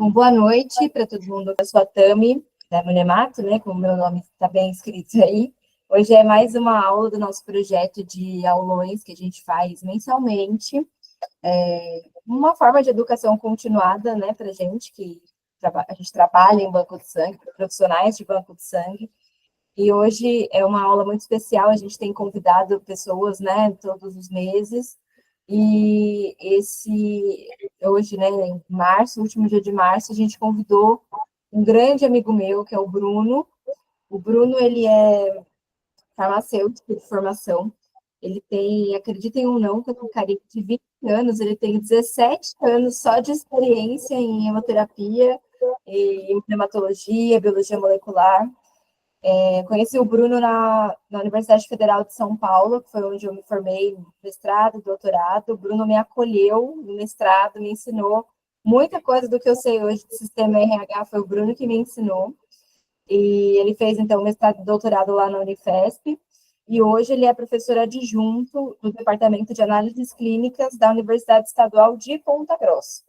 Bom, boa noite para todo mundo. Eu sou a Tami, da Munemato, né? Como meu nome está bem escrito aí. Hoje é mais uma aula do nosso projeto de aulões que a gente faz mensalmente. Uma forma de educação continuada, né, para a gente, que a gente trabalha em banco de sangue, para profissionais de banco de sangue. E hoje é uma aula muito especial, a gente tem convidado pessoas, né, todos os meses. E hoje, né, em março, último dia de março, a gente convidou um grande amigo meu, que é o Bruno. O Bruno, ele é farmacêutico de formação. Ele tem, acreditem ou não, com um carinha de 20 anos, ele tem 17 anos só de experiência em hemoterapia, em hematologia, biologia molecular. Conheci o Bruno na Universidade Federal de São Paulo, que foi onde eu me formei no mestrado, doutorado. O Bruno me acolheu no mestrado, me ensinou muita coisa do que eu sei hoje de sistema RH, foi o Bruno que me ensinou. E ele fez, então, mestrado e doutorado lá na Unifesp. E hoje ele é professor adjunto do Departamento de Análises Clínicas da Universidade Estadual de Ponta Grossa.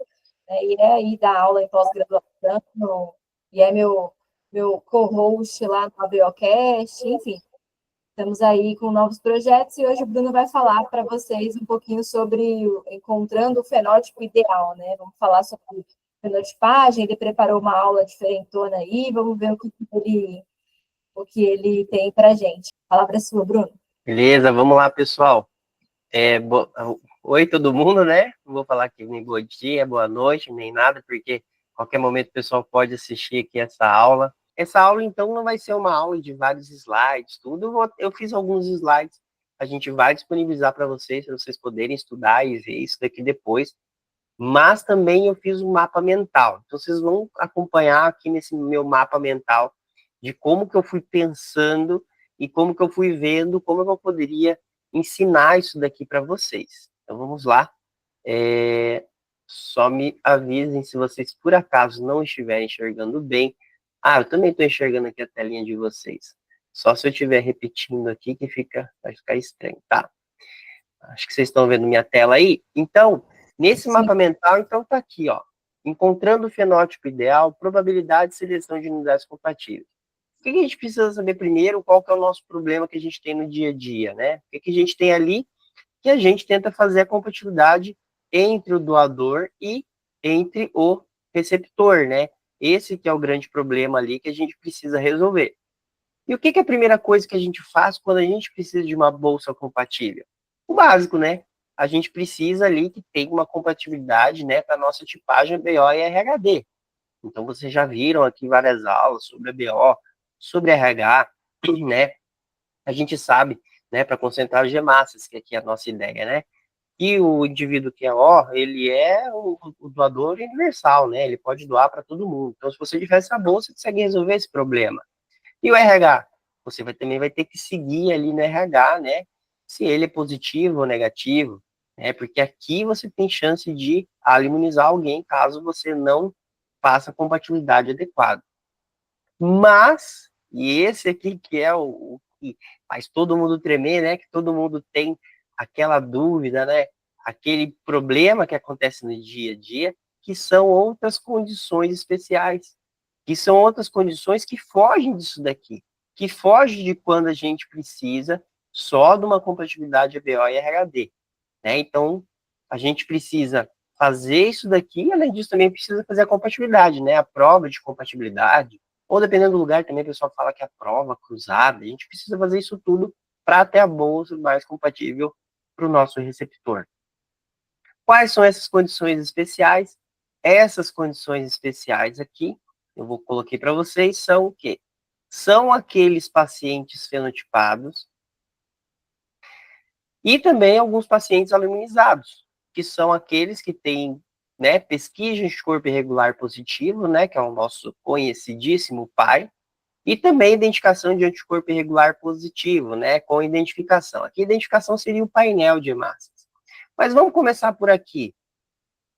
E é aí da aula em pós-graduação, e é meu co-host lá no ABOcast, enfim. Estamos aí com novos projetos e hoje o Bruno vai falar para vocês um pouquinho sobre encontrando o fenótipo ideal, né? Vamos falar sobre fenotipagem, ele preparou uma aula diferentona aí, vamos ver o que ele tem para a gente. A palavra é sua, Bruno. Beleza, vamos lá, pessoal. Oi, todo mundo, né? Não vou falar aqui nem bom dia, boa noite, nem nada, porque a qualquer momento o pessoal pode assistir aqui essa aula. Essa aula, então, não vai ser uma aula de vários slides, tudo. Eu fiz alguns slides, a gente vai disponibilizar para vocês poderem estudar e ver isso daqui depois. Mas também eu fiz um mapa mental. Então, vocês vão acompanhar aqui nesse meu mapa mental de como que eu fui pensando e como que eu fui vendo, como eu poderia ensinar isso daqui para vocês. Então, vamos lá. Só me avisem se vocês, por acaso, não estiverem enxergando bem. Eu também estou enxergando aqui a telinha de vocês. Só se eu estiver repetindo aqui que vai ficar estranho, tá? Acho que vocês estão vendo minha tela aí. Então, nesse mapa mental, então tá aqui, ó. Encontrando o fenótipo ideal, probabilidade de seleção de unidades compatíveis. O que a gente precisa saber primeiro? Qual que é o nosso problema que a gente tem no dia a dia, né? O que a gente tem ali que a gente tenta fazer a compatibilidade entre o doador e entre o receptor, né? Esse que é o grande problema ali que a gente precisa resolver. E o que é a primeira coisa que a gente faz quando a gente precisa de uma bolsa compatível? O básico, né? A gente precisa ali que tenha uma compatibilidade, né, para a nossa tipagem BO e RHD. Então, vocês já viram aqui várias aulas sobre a BO, sobre RH, né? A gente sabe, né, para concentrar as gemassas, que aqui é a nossa ideia, né? E o indivíduo que é O, ele é o doador universal, né? Ele pode doar para todo mundo. Então, se você tiver essa bolsa, você consegue resolver esse problema. E o RH? Você também vai ter que seguir ali no RH, né? Se ele é positivo ou negativo, né? Porque aqui você tem chance de imunizar alguém caso você não faça a compatibilidade adequada. Mas, e esse aqui que é o que faz todo mundo tremer, né? Que todo mundo tem aquela dúvida, né? Aquele problema que acontece no dia a dia, que são outras condições especiais, que são outras condições que fogem disso daqui, que fogem de quando a gente precisa só de uma compatibilidade EBO e RHD, né? Então, a gente precisa fazer isso daqui, além disso também precisa fazer a compatibilidade, né? A prova de compatibilidade, ou dependendo do lugar também, o pessoal fala que é a prova cruzada, a gente precisa fazer isso tudo para ter a bolsa mais compatível para o nosso receptor. Quais são essas condições especiais? Essas condições especiais aqui, coloquei para vocês, são o quê? São aqueles pacientes fenotipados e também alguns pacientes imunizados, que são aqueles que têm, né, pesquisa de corpo irregular positivo, né, que é o nosso conhecidíssimo pai, e também identificação de anticorpo irregular positivo, né, com identificação. Aqui, identificação seria o painel de hemácias. Mas vamos começar por aqui.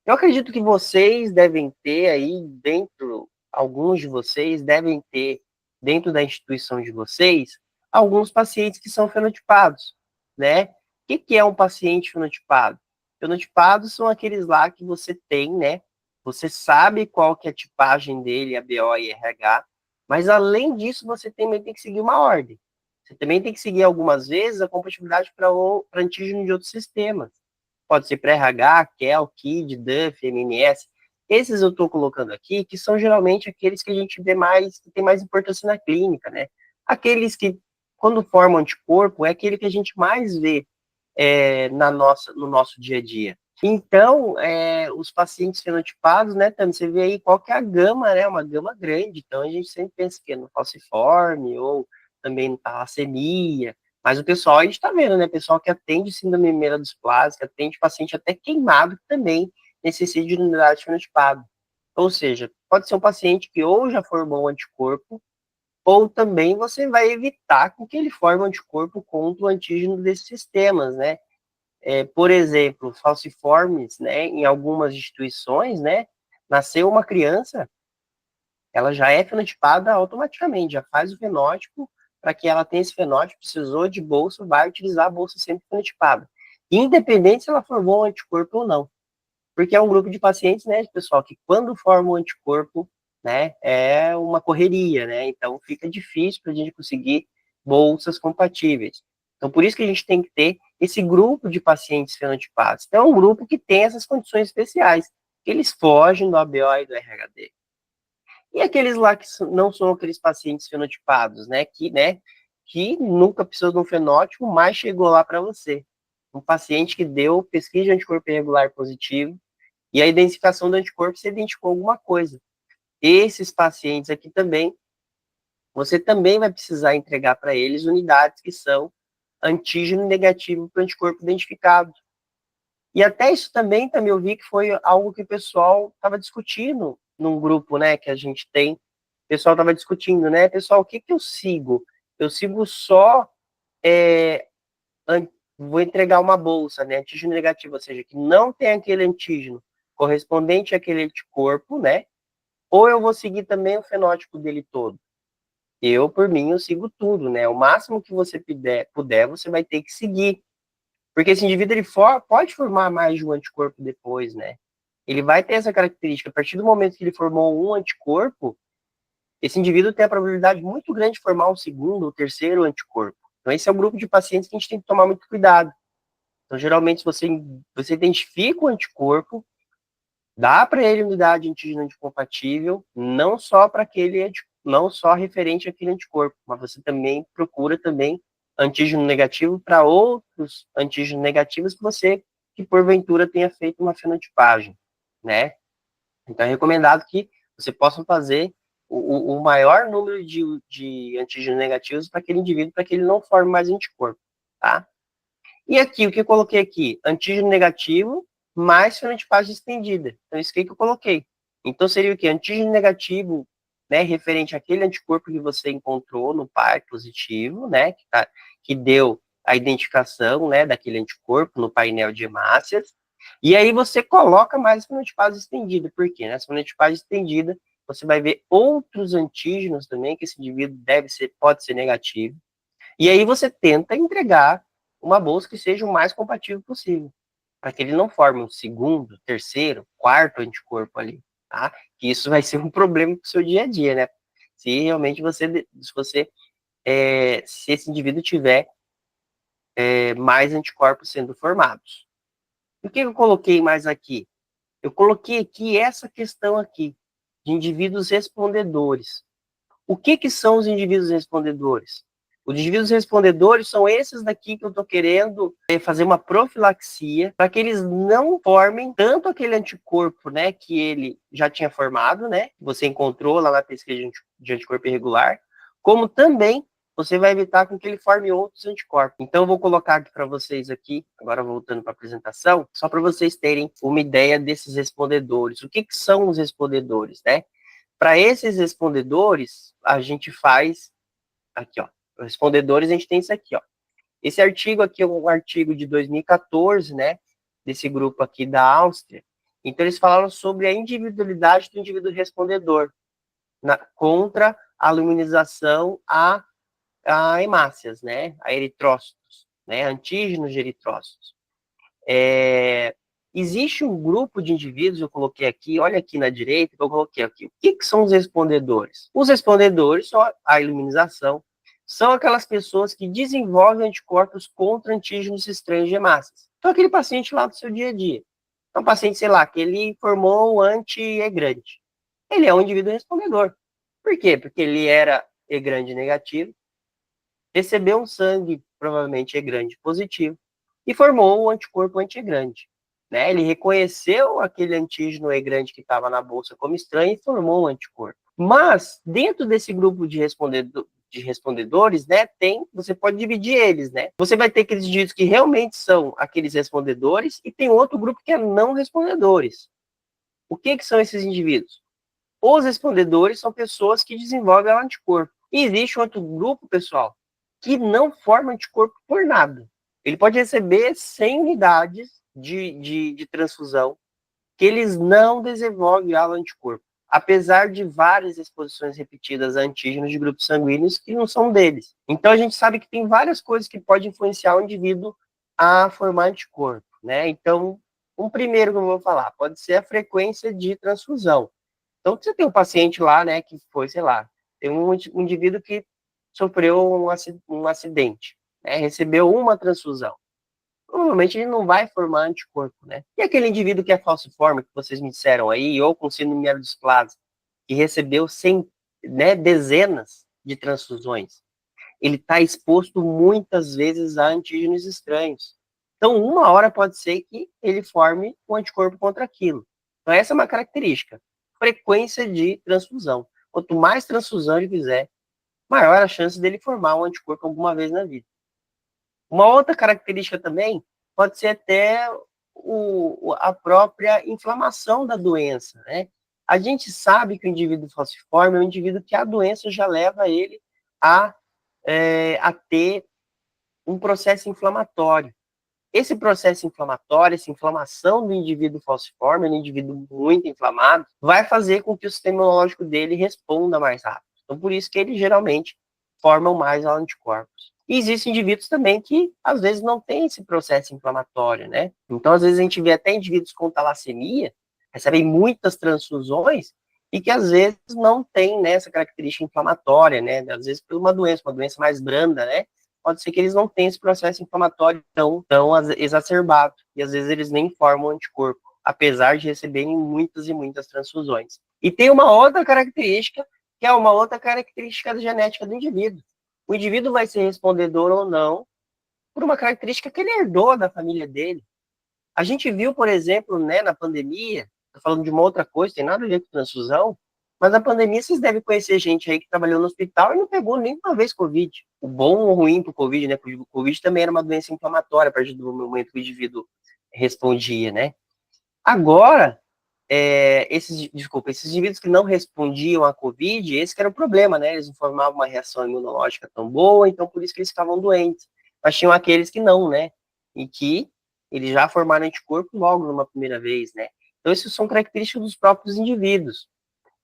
Eu acredito que vocês devem ter aí dentro, alguns de vocês devem ter dentro da instituição de vocês, alguns pacientes que são fenotipados, né? O que é um paciente fenotipado? Fenotipados são aqueles lá que você tem, né, você sabe qual que é a tipagem dele, a BO e RH, mas além disso, você também tem que seguir uma ordem. Você também tem que seguir algumas vezes a compatibilidade para antígeno de outros sistemas. Pode ser para RH, KEL, KID, DUF, MNS. Esses eu estou colocando aqui, que são geralmente aqueles que a gente vê mais, que tem mais importância na clínica, né? Aqueles que, quando formam anticorpo, é aquele que a gente mais vê no nosso dia a dia. Então, os pacientes fenotipados, né, Tami, você vê aí qual que é a gama, né, uma gama grande. Então, a gente sempre pensa que é no falciforme ou também no talassemia, mas o pessoal, a gente está vendo, né, pessoal que atende síndrome mielodysplásica, atende paciente até queimado, que também necessita de unidade fenotipada. Ou seja, pode ser um paciente que ou já formou um anticorpo, ou também você vai evitar com que ele forme um anticorpo contra o antígeno desses sistemas, né? Por exemplo, falciformes, né, em algumas instituições, né, nasceu uma criança, ela já é fenotipada automaticamente, já faz o fenótipo, para que ela tenha esse fenótipo, precisou de bolsa, vai utilizar a bolsa sempre fenotipada, independente se ela formou um anticorpo ou não, porque é um grupo de pacientes, né, pessoal, que quando forma um anticorpo, né, é uma correria, né, então fica difícil para a gente conseguir bolsas compatíveis. Então, por isso que a gente tem que ter esse grupo de pacientes fenotipados. Então, é um grupo que tem essas condições especiais, que eles fogem do ABO e do RHD. E aqueles lá que não são aqueles pacientes fenotipados, que nunca precisou de um fenótipo, mas chegou lá para você. Um paciente que deu pesquisa de anticorpo irregular positivo, e a identificação do anticorpo, você identificou alguma coisa. Esses pacientes aqui também, você também vai precisar entregar para eles unidades que são antígeno negativo para o anticorpo identificado. E até isso também eu vi que foi algo que o pessoal estava discutindo num grupo, né, que a gente tem. O pessoal estava discutindo, né, pessoal, o que eu sigo? Eu sigo só, vou entregar uma bolsa, né, antígeno negativo, ou seja, que não tem aquele antígeno correspondente àquele anticorpo, né, ou eu vou seguir também o fenótipo dele todo? Eu, por mim, eu sigo tudo, né? O máximo que você puder, você vai ter que seguir. Porque esse indivíduo, ele pode formar mais de um anticorpo depois, né? Ele vai ter essa característica. A partir do momento que ele formou um anticorpo, esse indivíduo tem a probabilidade muito grande de formar um segundo ou terceiro anticorpo. Então, esse é o grupo de pacientes que a gente tem que tomar muito cuidado. Então, geralmente, se você identifica o anticorpo, dá para ele unidade antígeno anticompatível, não só para aquele, não só referente àquele anticorpo, mas você também procura também antígeno negativo para outros antígenos negativos que porventura tenha feito uma fenotipagem, né? Então é recomendado que você possa fazer o maior número de antígenos negativos para aquele indivíduo, para que ele não forme mais anticorpo, tá? E aqui, o que eu coloquei aqui? Antígeno negativo mais fenotipagem estendida. Então, isso que eu coloquei. Então, seria o quê? Antígeno negativo, né, referente àquele anticorpo que você encontrou no par positivo, né, que deu a identificação, né, daquele anticorpo no painel de hemácias. E aí você coloca mais fenotipagem estendida. Por quê? Nessa fenotipagem estendida, você vai ver outros antígenos também, que esse indivíduo pode ser negativo. E aí você tenta entregar uma bolsa que seja o mais compatível possível, para que ele não forme um segundo, terceiro, quarto anticorpo ali, tá? Que isso vai ser um problema para o seu dia a dia, né? Se realmente se esse indivíduo tiver mais anticorpos sendo formados. O que eu coloquei mais aqui? Eu coloquei aqui essa questão aqui, de indivíduos respondedores. O que são os indivíduos respondedores? Os indivíduos respondedores são esses daqui que eu estou querendo fazer uma profilaxia para que eles não formem tanto aquele anticorpo, né, que ele já tinha formado, né, que você encontrou lá na pesquisa de anticorpo irregular, como também você vai evitar com que ele forme outros anticorpos. Então, eu vou colocar aqui para vocês aqui, agora voltando para a apresentação, só para vocês terem uma ideia desses respondedores. O que são os respondedores, né? Para esses respondedores, a gente faz aqui, ó. Respondedores, a gente tem isso aqui, ó. Esse artigo aqui é um artigo de 2014, né? Desse grupo aqui da Áustria. Então, eles falaram sobre a individualidade do indivíduo respondedor contra a luminização a hemácias, né? A eritrócitos, né? Antígenos de eritrócitos. existe um grupo de indivíduos, eu coloquei aqui, olha aqui na direita, eu coloquei aqui, o que são os respondedores? Os respondedores são a imunização, são aquelas pessoas que desenvolvem anticorpos contra antígenos estranhos de hemácias. Então, aquele paciente lá do seu dia a dia. Então, um paciente, sei lá, que ele formou o anti-E-grande. Ele é um indivíduo respondedor. Por quê? Porque ele era E-grande negativo, recebeu um sangue, provavelmente E-grande positivo, e formou o anticorpo anti-E-grande. Né? Ele reconheceu aquele antígeno E-grande que estava na bolsa como estranho e formou um anticorpo. Mas, dentro desse grupo de respondedores, né, você pode dividir eles, né? Você vai ter aqueles indivíduos que realmente são aqueles respondedores e tem outro grupo que é não respondedores. O que são esses indivíduos? Os respondedores são pessoas que desenvolvem o anticorpo. E existe outro grupo, pessoal, que não forma anticorpo por nada. Ele pode receber 100 unidades de transfusão, que eles não desenvolvem o anticorpo, apesar de várias exposições repetidas a antígenos de grupos sanguíneos que não são deles. Então, a gente sabe que tem várias coisas que podem influenciar o indivíduo a formar anticorpo, né? Então, um primeiro que eu vou falar pode ser a frequência de transfusão. Então, você tem um paciente lá, né, que foi, sei lá, tem um indivíduo que sofreu um acidente, né, recebeu uma transfusão. Provavelmente ele não vai formar anticorpo, né? E aquele indivíduo que é falciforme, que vocês me disseram aí, ou com síndrome mielodisplásica, que recebeu dezenas de transfusões, ele está exposto muitas vezes a antígenos estranhos. Então, uma hora pode ser que ele forme um anticorpo contra aquilo. Então, essa é uma característica. Frequência de transfusão. Quanto mais transfusão ele fizer, maior a chance dele formar um anticorpo alguma vez na vida. Uma outra característica também pode ser até a própria inflamação da doença, né? A gente sabe que o indivíduo falciforme é um indivíduo que a doença já leva ele a ter um processo inflamatório. Esse processo inflamatório, essa inflamação do indivíduo falciforme, um indivíduo muito inflamado, vai fazer com que o sistema imunológico dele responda mais rápido. Então, por isso que eles geralmente formam mais anticorpos. E existem indivíduos também que, às vezes, não têm esse processo inflamatório, né? Então, às vezes, a gente vê até indivíduos com talassemia, recebem muitas transfusões, e que, às vezes, não tem, né, essa característica inflamatória, né? Às vezes, por uma doença mais branda, né? Pode ser que eles não tenham esse processo inflamatório tão exacerbado, e às vezes eles nem formam anticorpo, apesar de receberem muitas e muitas transfusões. E tem uma outra característica, que é uma outra característica da genética do indivíduo. O indivíduo vai ser respondedor ou não por uma característica que ele herdou da família dele. A gente viu, por exemplo, né, na pandemia, tô falando de uma outra coisa, tem nada a ver com transfusão, mas na pandemia vocês devem conhecer gente aí que trabalhou no hospital e não pegou nenhuma vez Covid. O bom ou ruim pro Covid, né? Porque o Covid também era uma doença inflamatória a partir do momento que o indivíduo respondia, né? Agora, esses indivíduos que não respondiam à Covid, esse que era o problema, né? Eles não formavam uma reação imunológica tão boa, então por isso que eles ficavam doentes. Mas tinham aqueles que não, né? E que eles já formaram anticorpo logo numa primeira vez, né? Então, isso são características dos próprios indivíduos.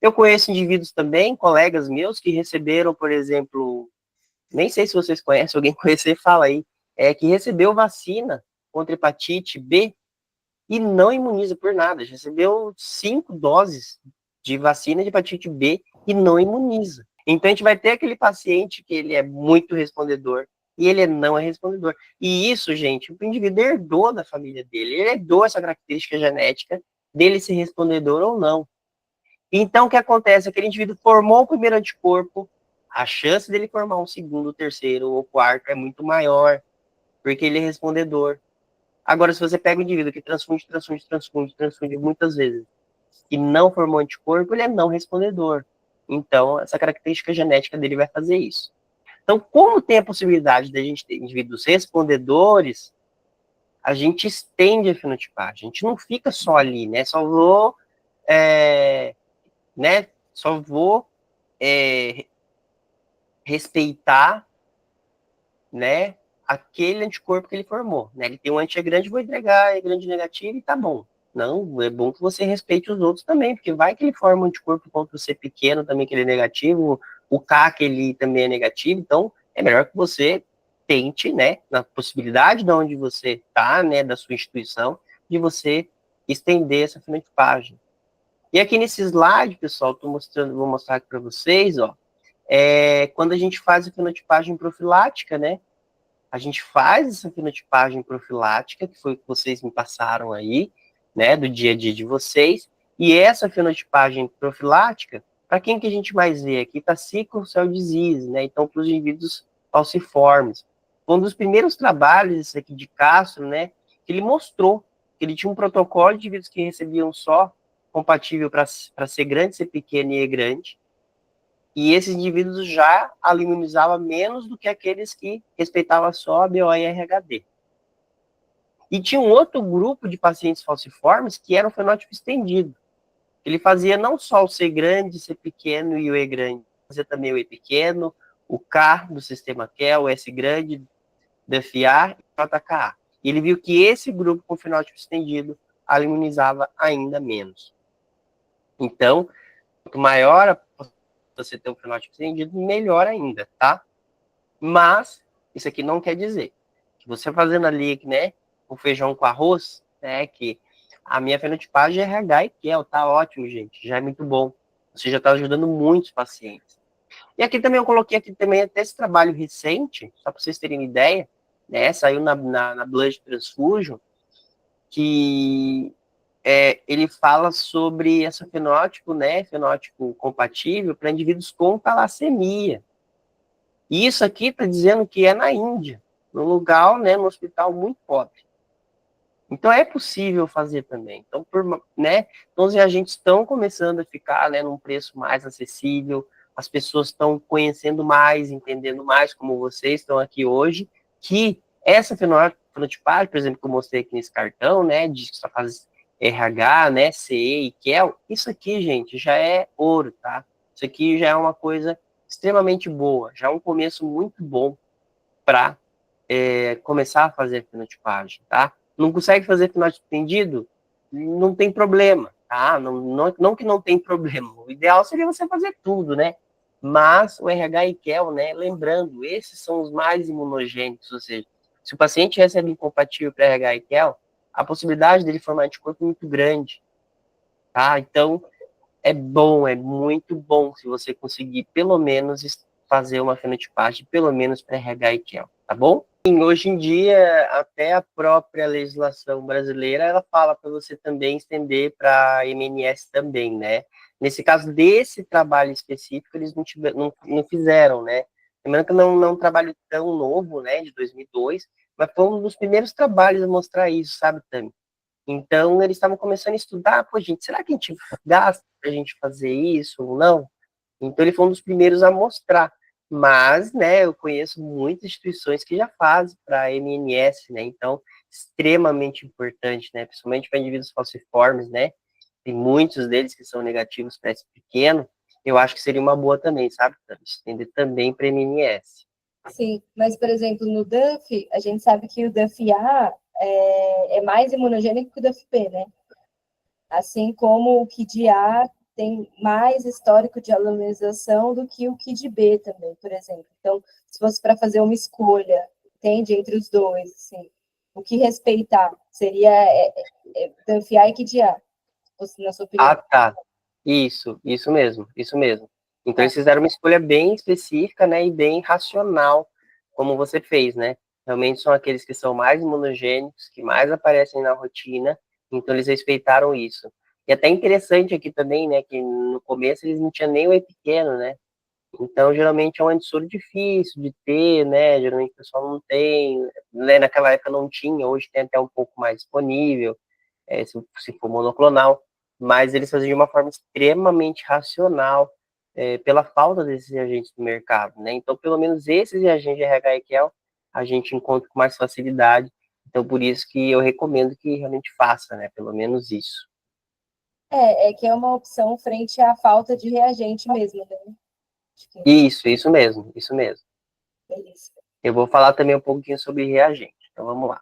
Eu conheço indivíduos também, colegas meus, que receberam, por exemplo, nem sei se vocês conhecem, alguém conhecer, fala aí, que recebeu vacina contra hepatite B e não imuniza por nada. Já recebeu 5 doses de vacina de hepatite B e não imuniza. Então, a gente vai ter aquele paciente que ele é muito respondedor e ele não é respondedor. E isso, gente, o indivíduo herdou da família dele, ele herdou essa característica genética dele ser respondedor ou não. Então, o que acontece? Aquele indivíduo formou o primeiro anticorpo, a chance dele formar um segundo, terceiro ou quarto é muito maior, porque ele é respondedor. Agora, se você pega o indivíduo que transfunde muitas vezes e não formou anticorpo, ele é não respondedor. Então, essa característica genética dele vai fazer isso. Então, como tem a possibilidade de a gente ter indivíduos respondedores, a gente estende a fenotipagem. A gente não fica só ali, né? Só vou respeitar, né, aquele anticorpo que ele formou, né? Ele tem um anti-grande, vou entregar grande negativo e tá bom. Não, é bom que você respeite os outros também, porque vai que ele forma um anticorpo contra o C pequeno também, que ele é negativo, o K, que ele também é negativo, então é melhor que você tente, né, na possibilidade de onde você tá, né, da sua instituição, de você estender essa fenotipagem. E aqui nesse slide, pessoal, vou mostrar aqui para vocês, ó, quando a gente faz a fenotipagem profilática, né? A gente faz essa fenotipagem profilática, que foi o que vocês me passaram aí, né, do dia a dia de vocês, e essa fenotipagem profilática, para quem que a gente mais vê aqui? Tá sickle cell disease, né? Então, para os indivíduos falciformes. Um dos primeiros trabalhos, esse aqui de Castro, né, que ele mostrou que ele tinha um protocolo de indivíduos que recebiam só compatível para C grande, C pequeno e E grande, e esses indivíduos já imunizavam menos do que aqueles que respeitavam só a BO e RHD. E tinha um outro grupo de pacientes falciformes que era o fenótipo estendido. Ele fazia não só o C grande, C pequeno e o E grande, fazia também o E pequeno, o K do sistema QEL, o S grande, DFA e o JKA. E ele viu que esse grupo com fenótipo estendido imunizava ainda menos. Então, quanto maior você ter um fenótipo estendido, melhor ainda, tá? Mas, isso aqui não quer dizer que você fazendo ali, né, o feijão com arroz, né, que a minha fenotipagem é RH e QEL, tá ótimo, gente, já é muito bom. Você já está ajudando muitos pacientes. E aqui também eu coloquei aqui também até esse trabalho recente, só para vocês terem uma ideia, né, saiu na Blood Transfusion, que ele fala sobre esse fenótipo, né, fenótipo compatível para indivíduos com talassemia. E isso aqui está dizendo que é na Índia, num lugar, né, num hospital muito pobre. Então é possível fazer também. Então, né, então os reagentes estão começando a ficar, né, num preço mais acessível, as pessoas estão conhecendo mais, entendendo mais, como vocês estão aqui hoje, que essa fenotipagem, por exemplo, que eu mostrei aqui nesse cartão, né, de que só faz RH, né, CE e QEL, isso aqui, gente, já é ouro, tá? Isso aqui já é uma coisa extremamente boa, já é um começo muito bom para começar a fazer fenotipagem, tá? Não consegue fazer fenótipo estendido? Não tem problema, tá? Não que não tem problema. O ideal seria você fazer tudo, né? Mas o RH e QEL, né? Lembrando, esses são os mais imunogênicos, ou seja, se o paciente recebe incompatível para RH e QEL, a possibilidade dele formar anticorpo é muito grande, tá? Então, é bom, é muito bom se você conseguir, pelo menos, fazer uma fenotipagem, pelo menos para RH e QEL, tá bom? Hoje em dia, até a própria legislação brasileira, ela fala para você também estender para MNS também, né? Nesse caso desse trabalho específico, eles não fizeram, né? Lembrando que não é um trabalho tão novo, né, de 2002, mas foi um dos primeiros trabalhos a mostrar isso, sabe, Tami? Então, eles estavam começando a estudar, pô, gente, será que a gente gasta para a gente fazer isso ou não? Então, ele foi um dos primeiros a mostrar. Mas, né, eu conheço muitas instituições que já fazem para MNS, né? Então, extremamente importante, né? Principalmente para indivíduos falciformes, né? Tem muitos deles que são negativos para esse pequeno. Eu acho que seria uma boa também, sabe? Estender também para MNS. Sim, mas, por exemplo, no DUF, a gente sabe que o DUF-A é mais imunogênico que o DUF-B, né? Assim como o KID-A tem mais histórico de aluminização do que o KID-B também, por exemplo. Então, se fosse para fazer uma escolha, entende, entre os dois, assim, o que respeitar seria DUF-A e KID-A, na sua opinião? Ah, tá. Isso mesmo, isso mesmo. Então, eles fizeram uma escolha bem específica, né, e bem racional, como você fez, né? Realmente são aqueles que são mais imunogênicos, que mais aparecem na rotina, então eles respeitaram isso. E até interessante aqui também, né, que no começo eles não tinham nem o E pequeno, né? Então, geralmente é um antissoro difícil de ter, né? Geralmente o pessoal não tem, né? Naquela época não tinha, hoje tem até um pouco mais disponível, se for monoclonal, mas eles faziam de uma forma extremamente racional, pela falta desses reagentes no mercado, né? Então, pelo menos esses reagentes de RH e QEL a gente encontra com mais facilidade. Então, por isso que eu recomendo que realmente faça, né? Pelo menos isso. É que é uma opção frente à falta de reagente mesmo, né? Isso mesmo, isso mesmo. Beleza. Eu vou falar também um pouquinho sobre reagente. Então, vamos lá.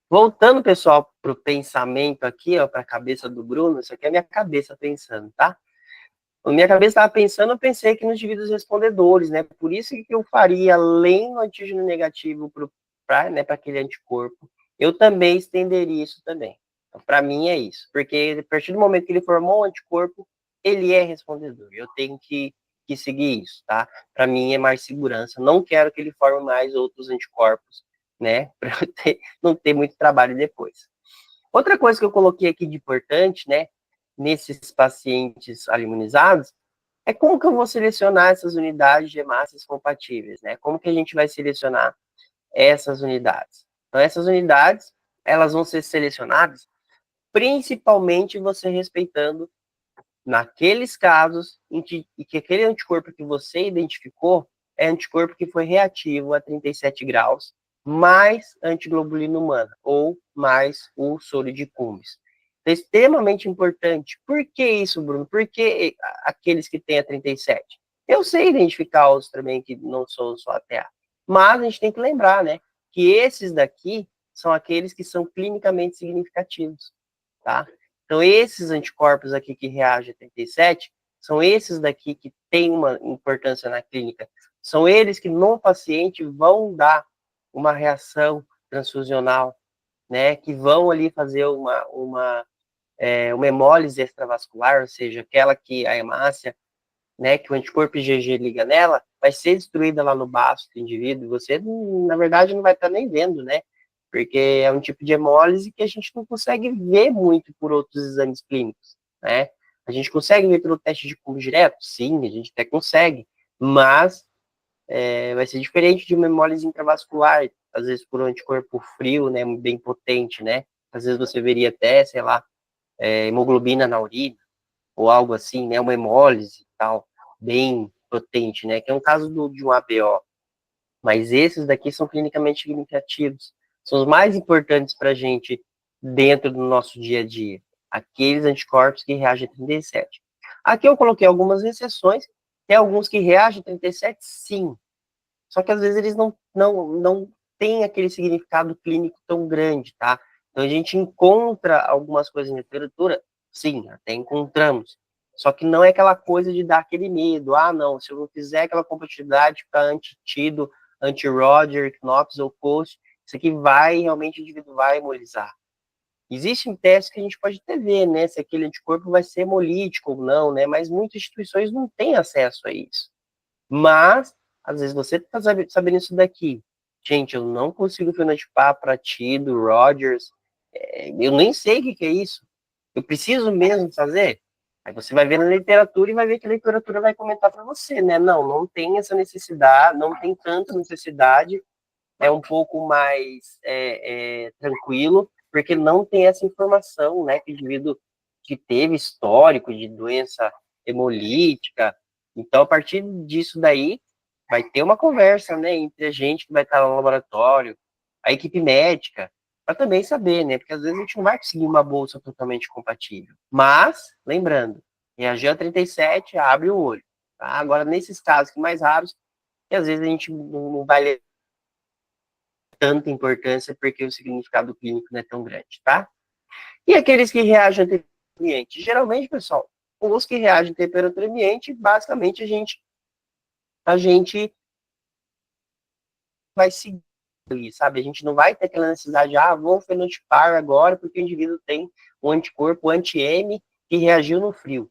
Voltando, pessoal, para o pensamento aqui, ó, para a cabeça do Bruno, isso aqui é a minha cabeça pensando, tá? Na minha cabeça estava pensando, eu pensei que nos indivíduos respondedores, né? Por isso que eu faria, além do antígeno negativo para, né, para aquele anticorpo, eu também estenderia isso também. Então, para mim é isso, porque a partir do momento que ele formou um anticorpo, ele é respondedor. Eu tenho que seguir isso, tá? Para mim é mais segurança. Não quero que ele forme mais outros anticorpos, né? Para não ter muito trabalho depois. Outra coisa que eu coloquei aqui de importante, né? Nesses pacientes imunizados, é como que eu vou selecionar essas unidades de hemácias compatíveis, né? Como que a gente vai selecionar essas unidades? Então, essas unidades, elas vão ser selecionadas principalmente você respeitando naqueles casos em que aquele anticorpo que você identificou é anticorpo que foi reativo a 37 graus, mais antiglobulina humana, ou mais o soro de Cummings. É extremamente importante. Por que isso, Bruno? Por que aqueles que têm a 37? Eu sei identificar os também que não são só ATA, mas a gente tem que lembrar, né, que esses daqui são aqueles que são clinicamente significativos, tá? Então, esses anticorpos aqui que reagem a 37, são esses daqui que têm uma importância na clínica. São eles que no paciente vão dar uma reação transfusional, né? Que vão ali fazer uma hemólise extravascular, ou seja, aquela que a hemácia, né, que o anticorpo IgG liga nela, vai ser destruída lá no baço do indivíduo, e você, na verdade, não vai estar nem vendo, né? Porque é um tipo de hemólise que a gente não consegue ver muito por outros exames clínicos, né? A gente consegue ver pelo teste de Cummings direto? Sim, a gente até consegue, mas vai ser diferente de uma hemólise intravascular, às vezes por um anticorpo frio, né, bem potente, né? Às vezes você veria até, sei lá, hemoglobina na urina, ou algo assim, né, uma hemólise e tal, bem potente, né, que é um caso de um ABO. Mas esses daqui são clinicamente significativos, são os mais importantes para a gente dentro do nosso dia a dia, aqueles anticorpos que reagem a 37. Aqui eu coloquei algumas exceções, tem alguns que reagem a 37, sim, só que às vezes eles não têm aquele significado clínico tão grande, tá? Então a gente encontra algumas coisas na literatura, sim, até encontramos. Só que não é aquela coisa de dar aquele medo. Ah, não, se eu não fizer aquela compatibilidade para anti-Tido, anti-Roger, Knox ou Post, isso aqui vai, realmente o indivíduo vai hemolizar. Existem testes que a gente pode até ver, né, se aquele anticorpo vai ser hemolítico ou não, né, mas muitas instituições não têm acesso a isso. Mas, às vezes, você está sabendo isso daqui. Gente, eu não consigo fenotipar para Tido, Rogers, eu nem sei o que é isso. Eu preciso mesmo fazer? Aí você vai ver na literatura e vai ver que a literatura vai comentar para você, né? Não tem essa necessidade, não tem tanta necessidade, é um pouco mais tranquilo, porque não tem essa informação, né? Que o indivíduo que teve histórico de doença hemolítica. Então, a partir disso daí, vai ter uma conversa, né? Entre a gente que vai estar no laboratório, a equipe médica, para também saber, né? Porque às vezes a gente não vai conseguir uma bolsa totalmente compatível. Mas, lembrando, reagir a 37, abre o olho. Tá? Agora, nesses casos que mais raros, que às vezes a gente não vai tanta importância porque o significado clínico não é tão grande, tá? E aqueles que reagem a temperatura ambiente? Geralmente, pessoal, os que reagem a temperatura ambiente, basicamente a gente vai seguir ali, sabe? A gente não vai ter aquela necessidade de, vou fenotipar agora porque o indivíduo tem um anticorpo anti-M que reagiu no frio.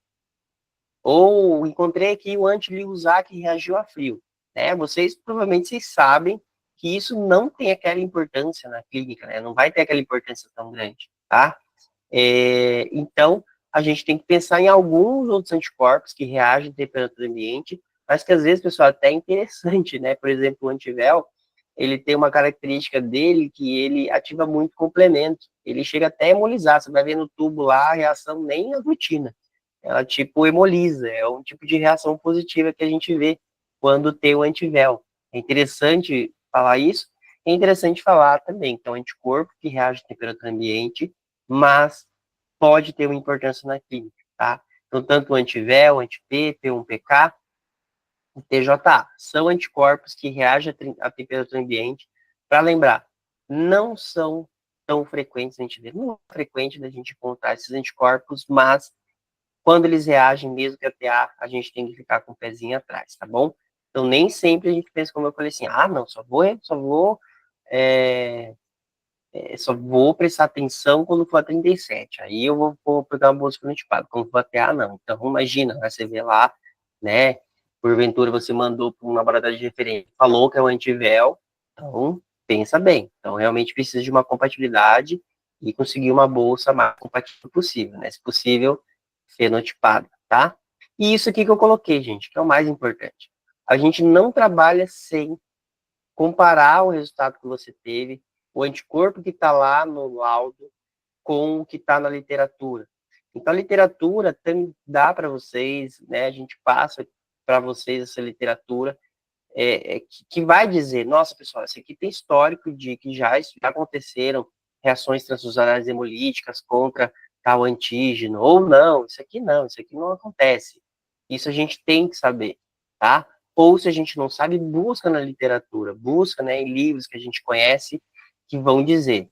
Ou encontrei aqui o anti-Liuzar que reagiu a frio. Né? Provavelmente vocês sabem que isso não tem aquela importância na clínica, né? Não vai ter aquela importância tão grande, tá? Então, a gente tem que pensar em alguns outros anticorpos que reagem à temperatura ambiente, mas que às vezes, pessoal, até é interessante, né? Por exemplo, o antivel, ele tem uma característica dele que ele ativa muito complemento. Ele chega até a hemolizar. Você vai ver no tubo lá, a reação nem aglutina. Ela, tipo, hemoliza. É um tipo de reação positiva que a gente vê quando tem o antivel. É interessante falar isso. É interessante falar também que é um anticorpo que reage à temperatura ambiente, mas pode ter uma importância na clínica, tá? Então, tanto o antivel, o anti-P, P1PK, o TJA, são anticorpos que reagem à temperatura ambiente. Para lembrar, não são tão frequentes, a gente vê, não é frequente da gente encontrar esses anticorpos, mas quando eles reagem, mesmo que a TA, a gente tem que ficar com o pezinho atrás, tá bom? Então, nem sempre a gente pensa, como eu falei assim, não, só vou Só vou prestar atenção quando for a 37. Aí eu vou pegar uma bolsa fenotipada. Quando for até A, não. Então, imagina, né, você vê lá, né? Porventura você mandou para um laboratório de referência, falou que é o antivéu, então pensa bem. Então, realmente precisa de uma compatibilidade e conseguir uma bolsa mais compatível possível, né? Se possível, fenotipada, tá? E isso aqui que eu coloquei, gente, que é o mais importante. A gente não trabalha sem comparar o resultado que você teve, o anticorpo que está lá no laudo, com o que está na literatura. Então, a literatura dá para vocês, né? A gente passa para vocês essa literatura que vai dizer, nossa, pessoal, isso aqui tem histórico de que já aconteceram reações transfusionais hemolíticas contra tal antígeno, ou não, isso aqui não acontece. Isso a gente tem que saber, tá? Ou se a gente não sabe, busca na literatura, busca, né, em livros que a gente conhece, que vão dizer,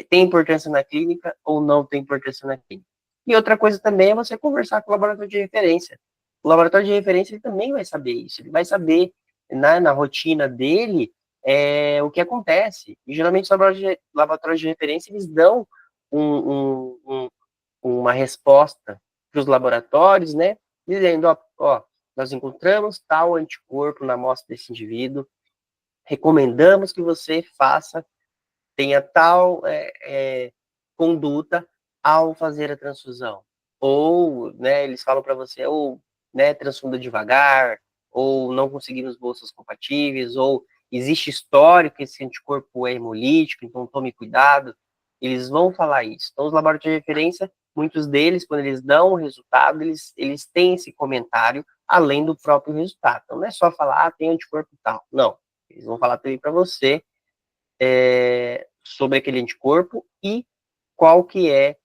tem importância na clínica ou não tem importância na clínica. E outra coisa também é você conversar com o laboratório de referência. O laboratório de referência ele também vai saber isso, ele vai saber na rotina dele o que acontece. E geralmente os laboratórios de referência eles dão uma resposta para os laboratórios, né? Dizendo, ó, nós encontramos tal anticorpo na amostra desse indivíduo, recomendamos que você tenha tal conduta ao fazer a transfusão. Ou, né, eles falam para você, ou, né, transfunda devagar, ou não conseguimos bolsas compatíveis, ou existe histórico que esse anticorpo é hemolítico, então tome cuidado. Eles vão falar isso. Então, os laboratórios de referência, muitos deles, quando eles dão o resultado, eles têm esse comentário além do próprio resultado. Então, não é só falar, tem anticorpo e tal. Não. Eles vão falar também para você sobre aquele anticorpo e qual que é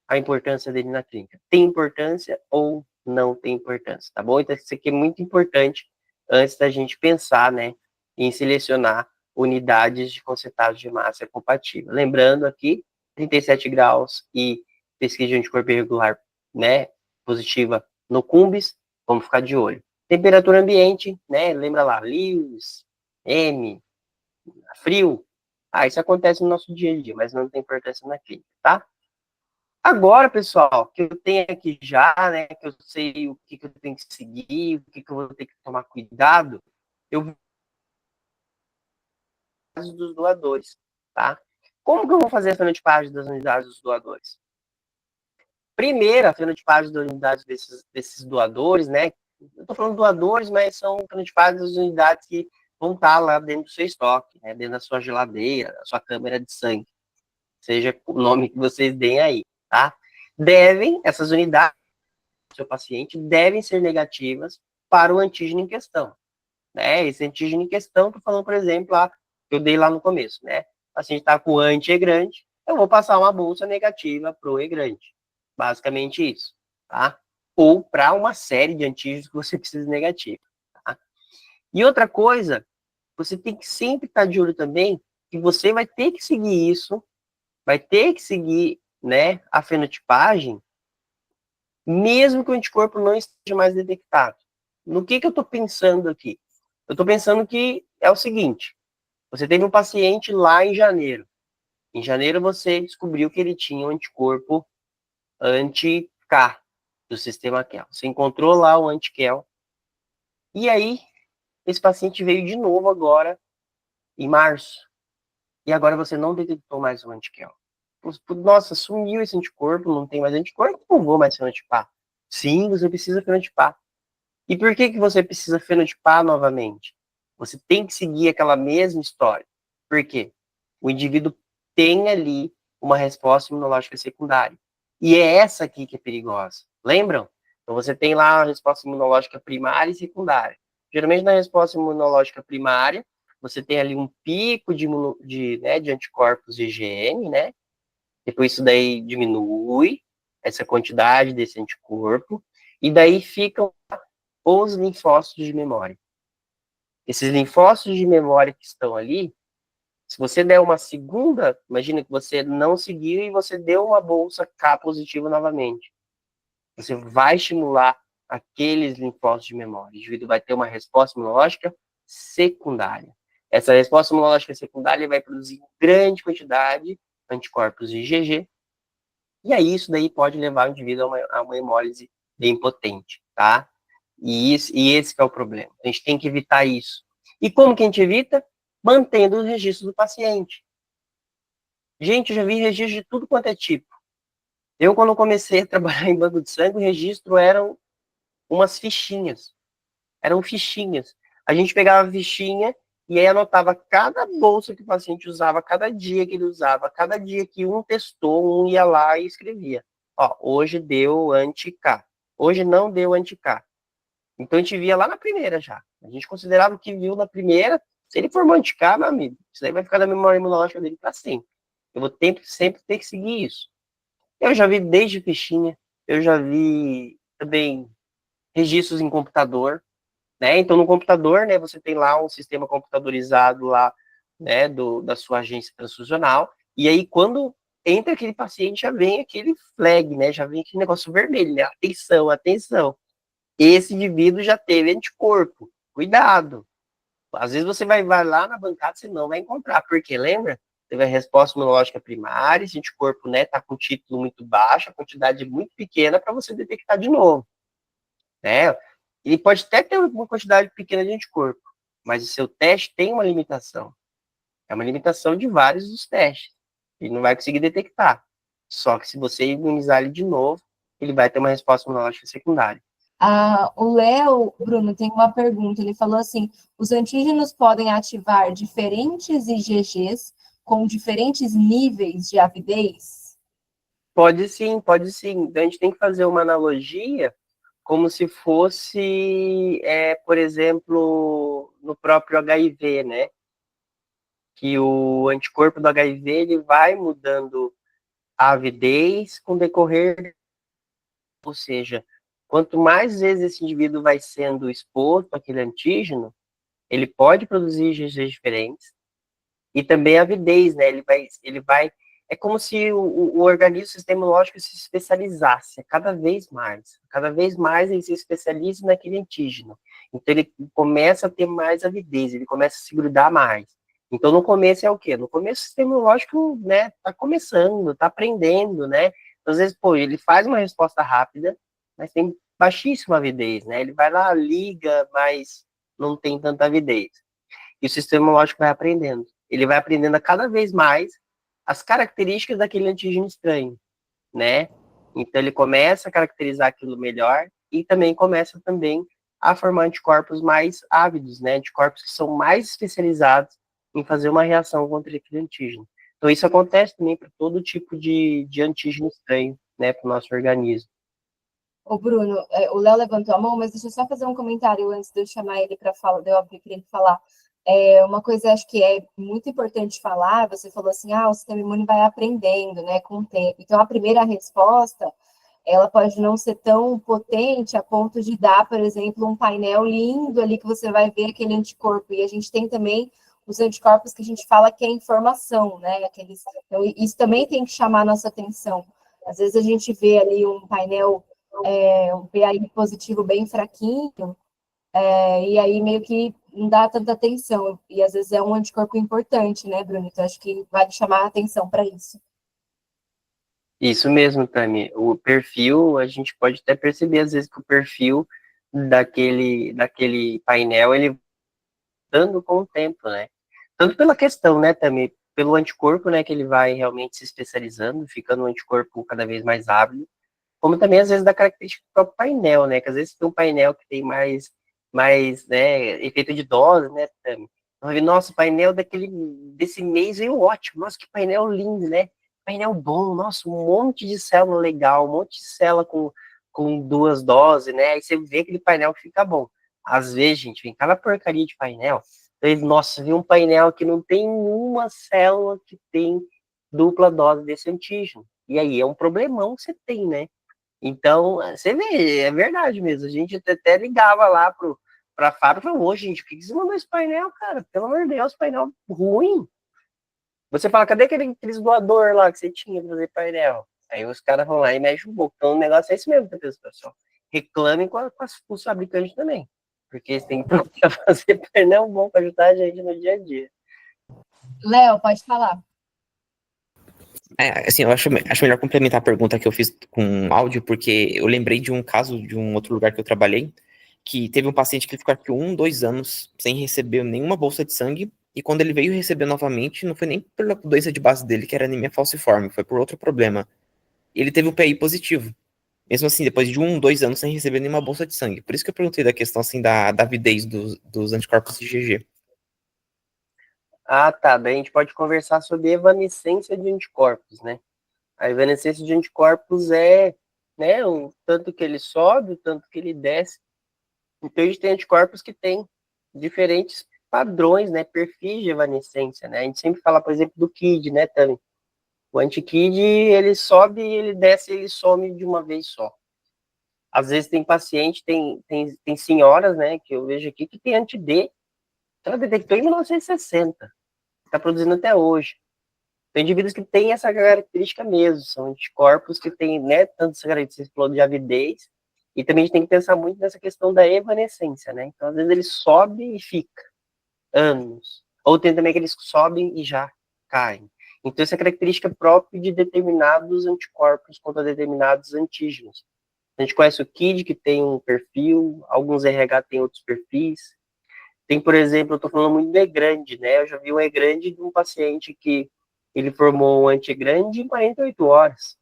a importância dele na clínica. Tem importância ou não tem importância, tá bom? Então, isso aqui é muito importante antes da gente pensar, né, em selecionar unidades de concentrado de massa compatível. Lembrando aqui, 37 graus e pesquisa de anticorpo irregular, né, positiva no Cumbis, vamos ficar de olho. Temperatura ambiente, né, lembra lá, Lewis, M, frio. Isso acontece no nosso dia a dia, mas não tem importância na clínica, tá? Agora, pessoal, que eu tenho aqui já, né, que eu sei o que eu tenho que seguir, o que eu vou ter que tomar cuidado, eu vou dos doadores, tá? Como que eu vou fazer a fenotipagem das unidades dos doadores? Primeiro, a fenotipagem das unidades desses doadores, né? Eu tô falando doadores, mas são fenotipagens das unidades que vão estar lá dentro do seu estoque, né? Dentro da sua geladeira, da sua câmara de sangue, seja o nome que vocês deem aí, tá? Essas unidades do seu paciente devem ser negativas para o antígeno em questão, né? Esse antígeno em questão, estou falando, por exemplo, lá, que eu dei lá no começo, né? O paciente está com anti-E-grande, eu vou passar uma bolsa negativa para o E-grande. Basicamente isso, tá? Ou para uma série de antígenos que você precisa negativo, tá? E outra coisa, você tem que sempre estar de olho também que você vai ter que seguir isso, vai ter que seguir, né, a fenotipagem, mesmo que o anticorpo não esteja mais detectado. No que eu estou pensando aqui? Eu estou pensando que é o seguinte, você teve um paciente lá em janeiro. Em janeiro você descobriu que ele tinha um anticorpo anti-K do sistema KEL. Você encontrou lá o anti-KEL. E aí, esse paciente veio de novo agora, em março. E agora você não detectou mais o anti-KEL. Nossa, sumiu esse anticorpo, não tem mais anticorpo, não vou mais fenotipar. Sim, você precisa fenotipar. E por que você precisa fenotipar novamente? Você tem que seguir aquela mesma história. Por quê? O indivíduo tem ali uma resposta imunológica secundária. E é essa aqui que é perigosa. Lembram? Então você tem lá a resposta imunológica primária e secundária. Geralmente na resposta imunológica primária, você tem ali um pico de anticorpos de IgM, né? Depois isso daí diminui essa quantidade desse anticorpo, e daí ficam os linfócitos de memória. Esses linfócitos de memória que estão ali, se você der uma segunda, imagina que você não seguiu e você deu uma bolsa K positiva novamente. Você vai estimular aqueles linfócitos de memória. O indivíduo vai ter uma resposta imunológica secundária. Essa resposta imunológica secundária vai produzir grande quantidade anticorpos IgG, e aí isso daí pode levar o indivíduo a uma hemólise bem potente, tá? E esse que é o problema. A gente tem que evitar isso. E como que a gente evita? Mantendo os registros do paciente. Gente, eu já vi registro de tudo quanto é tipo. Eu, quando comecei a trabalhar em banco de sangue, o registro eram umas fichinhas. Eram fichinhas. A gente pegava a fichinha e aí anotava cada bolsa que o paciente usava, cada dia que ele usava, cada dia que um testou, um ia lá e escrevia. Ó, hoje deu anti-K. Hoje não deu anti-K. Então a gente via lá na primeira já. A gente considerava o que viu na primeira. Se ele for anti-K, meu amigo, isso aí vai ficar na memória imunológica dele para sempre. Eu vou sempre ter que seguir isso. Eu já vi desde fichinha, eu já vi também registros em computador, né? Então, no computador, né, você tem lá um sistema computadorizado lá, né, da sua agência transfusional, e aí quando entra aquele paciente, já vem aquele flag, né, já vem aquele negócio vermelho, né, atenção, atenção, esse indivíduo já teve anticorpo, cuidado. Às vezes você vai lá na bancada, você não vai encontrar, porque lembra? Teve a resposta imunológica primária, esse anticorpo, né, tá com título muito baixo, a quantidade muito pequena para você detectar de novo, né? Ele pode até ter uma quantidade pequena de anticorpo, mas o seu teste tem uma limitação. É uma limitação de vários dos testes. Ele não vai conseguir detectar. Só que se você imunizar ele de novo, ele vai ter uma resposta imunológica secundária. O Léo, Bruno, tem uma pergunta. Ele falou assim: os antígenos podem ativar diferentes IgGs com diferentes níveis de avidez? Pode sim, pode sim. Então a gente tem que fazer uma analogia como se fosse, por exemplo, no próprio HIV, né? Que o anticorpo do HIV ele vai mudando a avidez com o decorrer, ou seja, quanto mais vezes esse indivíduo vai sendo exposto àquele antígeno, ele pode produzir IgGs diferentes e também a avidez, né? Ele vai, é como se o organismo, o sistema imunológico se especializasse cada vez mais ele se especializa naquele antígeno. Então ele começa a ter mais avidez, ele começa a se grudar mais. Então no começo é o quê? No começo o sistema imunológico, né, tá começando, tá aprendendo, né? Então, às vezes, pô, ele faz uma resposta rápida, mas tem baixíssima avidez, né? Ele vai lá, liga, mas não tem tanta avidez. E o sistema imunológico vai aprendendo. Ele vai aprendendo a cada vez mais as características daquele antígeno estranho, né? Então ele começa a caracterizar aquilo melhor e também começa também a formar anticorpos mais ávidos, né? Anticorpos que são mais especializados em fazer uma reação contra aquele antígeno. Então isso acontece também para todo tipo de antígeno estranho, né, para o nosso organismo. Ô, Bruno, o Léo levantou a mão, mas deixa eu só fazer um comentário antes de eu chamar ele para falar, de eu abrir para ele falar. Uma coisa acho que é muito importante falar, você falou assim, o sistema imune vai aprendendo, né, com o tempo. Então, a primeira resposta, ela pode não ser tão potente a ponto de dar, por exemplo, um painel lindo ali que você vai ver aquele anticorpo. E a gente tem também os anticorpos que a gente fala que é informação, né? Então, isso também tem que chamar a nossa atenção. Às vezes a gente vê ali um painel, um PAI positivo bem fraquinho, e aí meio que não dá tanta atenção. E às vezes é um anticorpo importante, né, Bruno? Então acho que vale chamar a atenção para isso. Isso mesmo, Tami. O perfil, a gente pode até perceber às vezes que o perfil daquele painel, ele dando com o tempo, né? Tanto pela questão, né, Tami, pelo anticorpo, né, que ele vai realmente se especializando, ficando um anticorpo cada vez mais hábil, como também às vezes da característica do próprio painel, né, que às vezes tem um painel que tem mais, né, efeito de dose, né, Tami? Nossa, o painel desse mês veio ótimo, nossa, que painel lindo, né? Painel bom, nossa, um monte de célula legal, um monte de célula com duas doses, né? Aí você vê aquele painel que fica bom. Às vezes, gente, vem cada porcaria de painel. Nossa, vi um painel que não tem uma célula que tem dupla dose desse antígeno. E aí é um problemão que você tem, né? Então, você vê, é verdade mesmo. A gente até ligava lá para a fábrica e falou: ô, gente, por que você mandou esse painel, cara? Pelo amor de Deus, painel ruim. Você fala: cadê aqueles doador lá que você tinha para fazer painel? Aí os caras vão lá e mexem um pouco. Então, o negócio é esse mesmo, pessoal. Reclamem com os fabricantes também. Porque eles têm que fazer painel bom para ajudar a gente no dia a dia. Léo, pode falar. Assim, eu acho melhor complementar a pergunta que eu fiz com áudio, porque eu lembrei de um caso de um outro lugar que eu trabalhei, que teve um paciente que ficou aqui 1, 2 anos sem receber nenhuma bolsa de sangue, e quando ele veio receber novamente, não foi nem pela doença de base dele, que era anemia falciforme, foi por outro problema. Ele teve o PI positivo. Mesmo assim, depois de 1, 2 anos sem receber nenhuma bolsa de sangue. Por isso que eu perguntei da questão, assim, da avidez dos anticorpos IgG. Ah, tá. Daí a gente pode conversar sobre evanescência de anticorpos, né? A evanescência de anticorpos é, né, o tanto que ele sobe, o tanto que ele desce. Então a gente tem anticorpos que têm diferentes padrões, né, perfis de evanescência, né? A gente sempre fala, por exemplo, do KID, né, Tami? O anti-KID, ele sobe, ele desce, ele some de uma vez só. Às vezes tem paciente, tem senhoras, né, que eu vejo aqui, que tem anti-D, que ela detectou em 1960, está produzindo até hoje. Tem indivíduos que têm essa característica mesmo, são anticorpos que têm, né, tanto essa característica de avidez, e também a gente tem que pensar muito nessa questão da evanescência, né? Então, às vezes ele sobe e fica anos. Ou tem também aqueles que sobem e já caem. Então, essa é característica própria de determinados anticorpos contra determinados antígenos. A gente conhece o KID, que tem um perfil, alguns RH têm outros perfis. Tem, por exemplo, eu estou falando muito do E-grande, né? Eu já vi um E-grande de um paciente que ele formou um antigrande em 48 horas,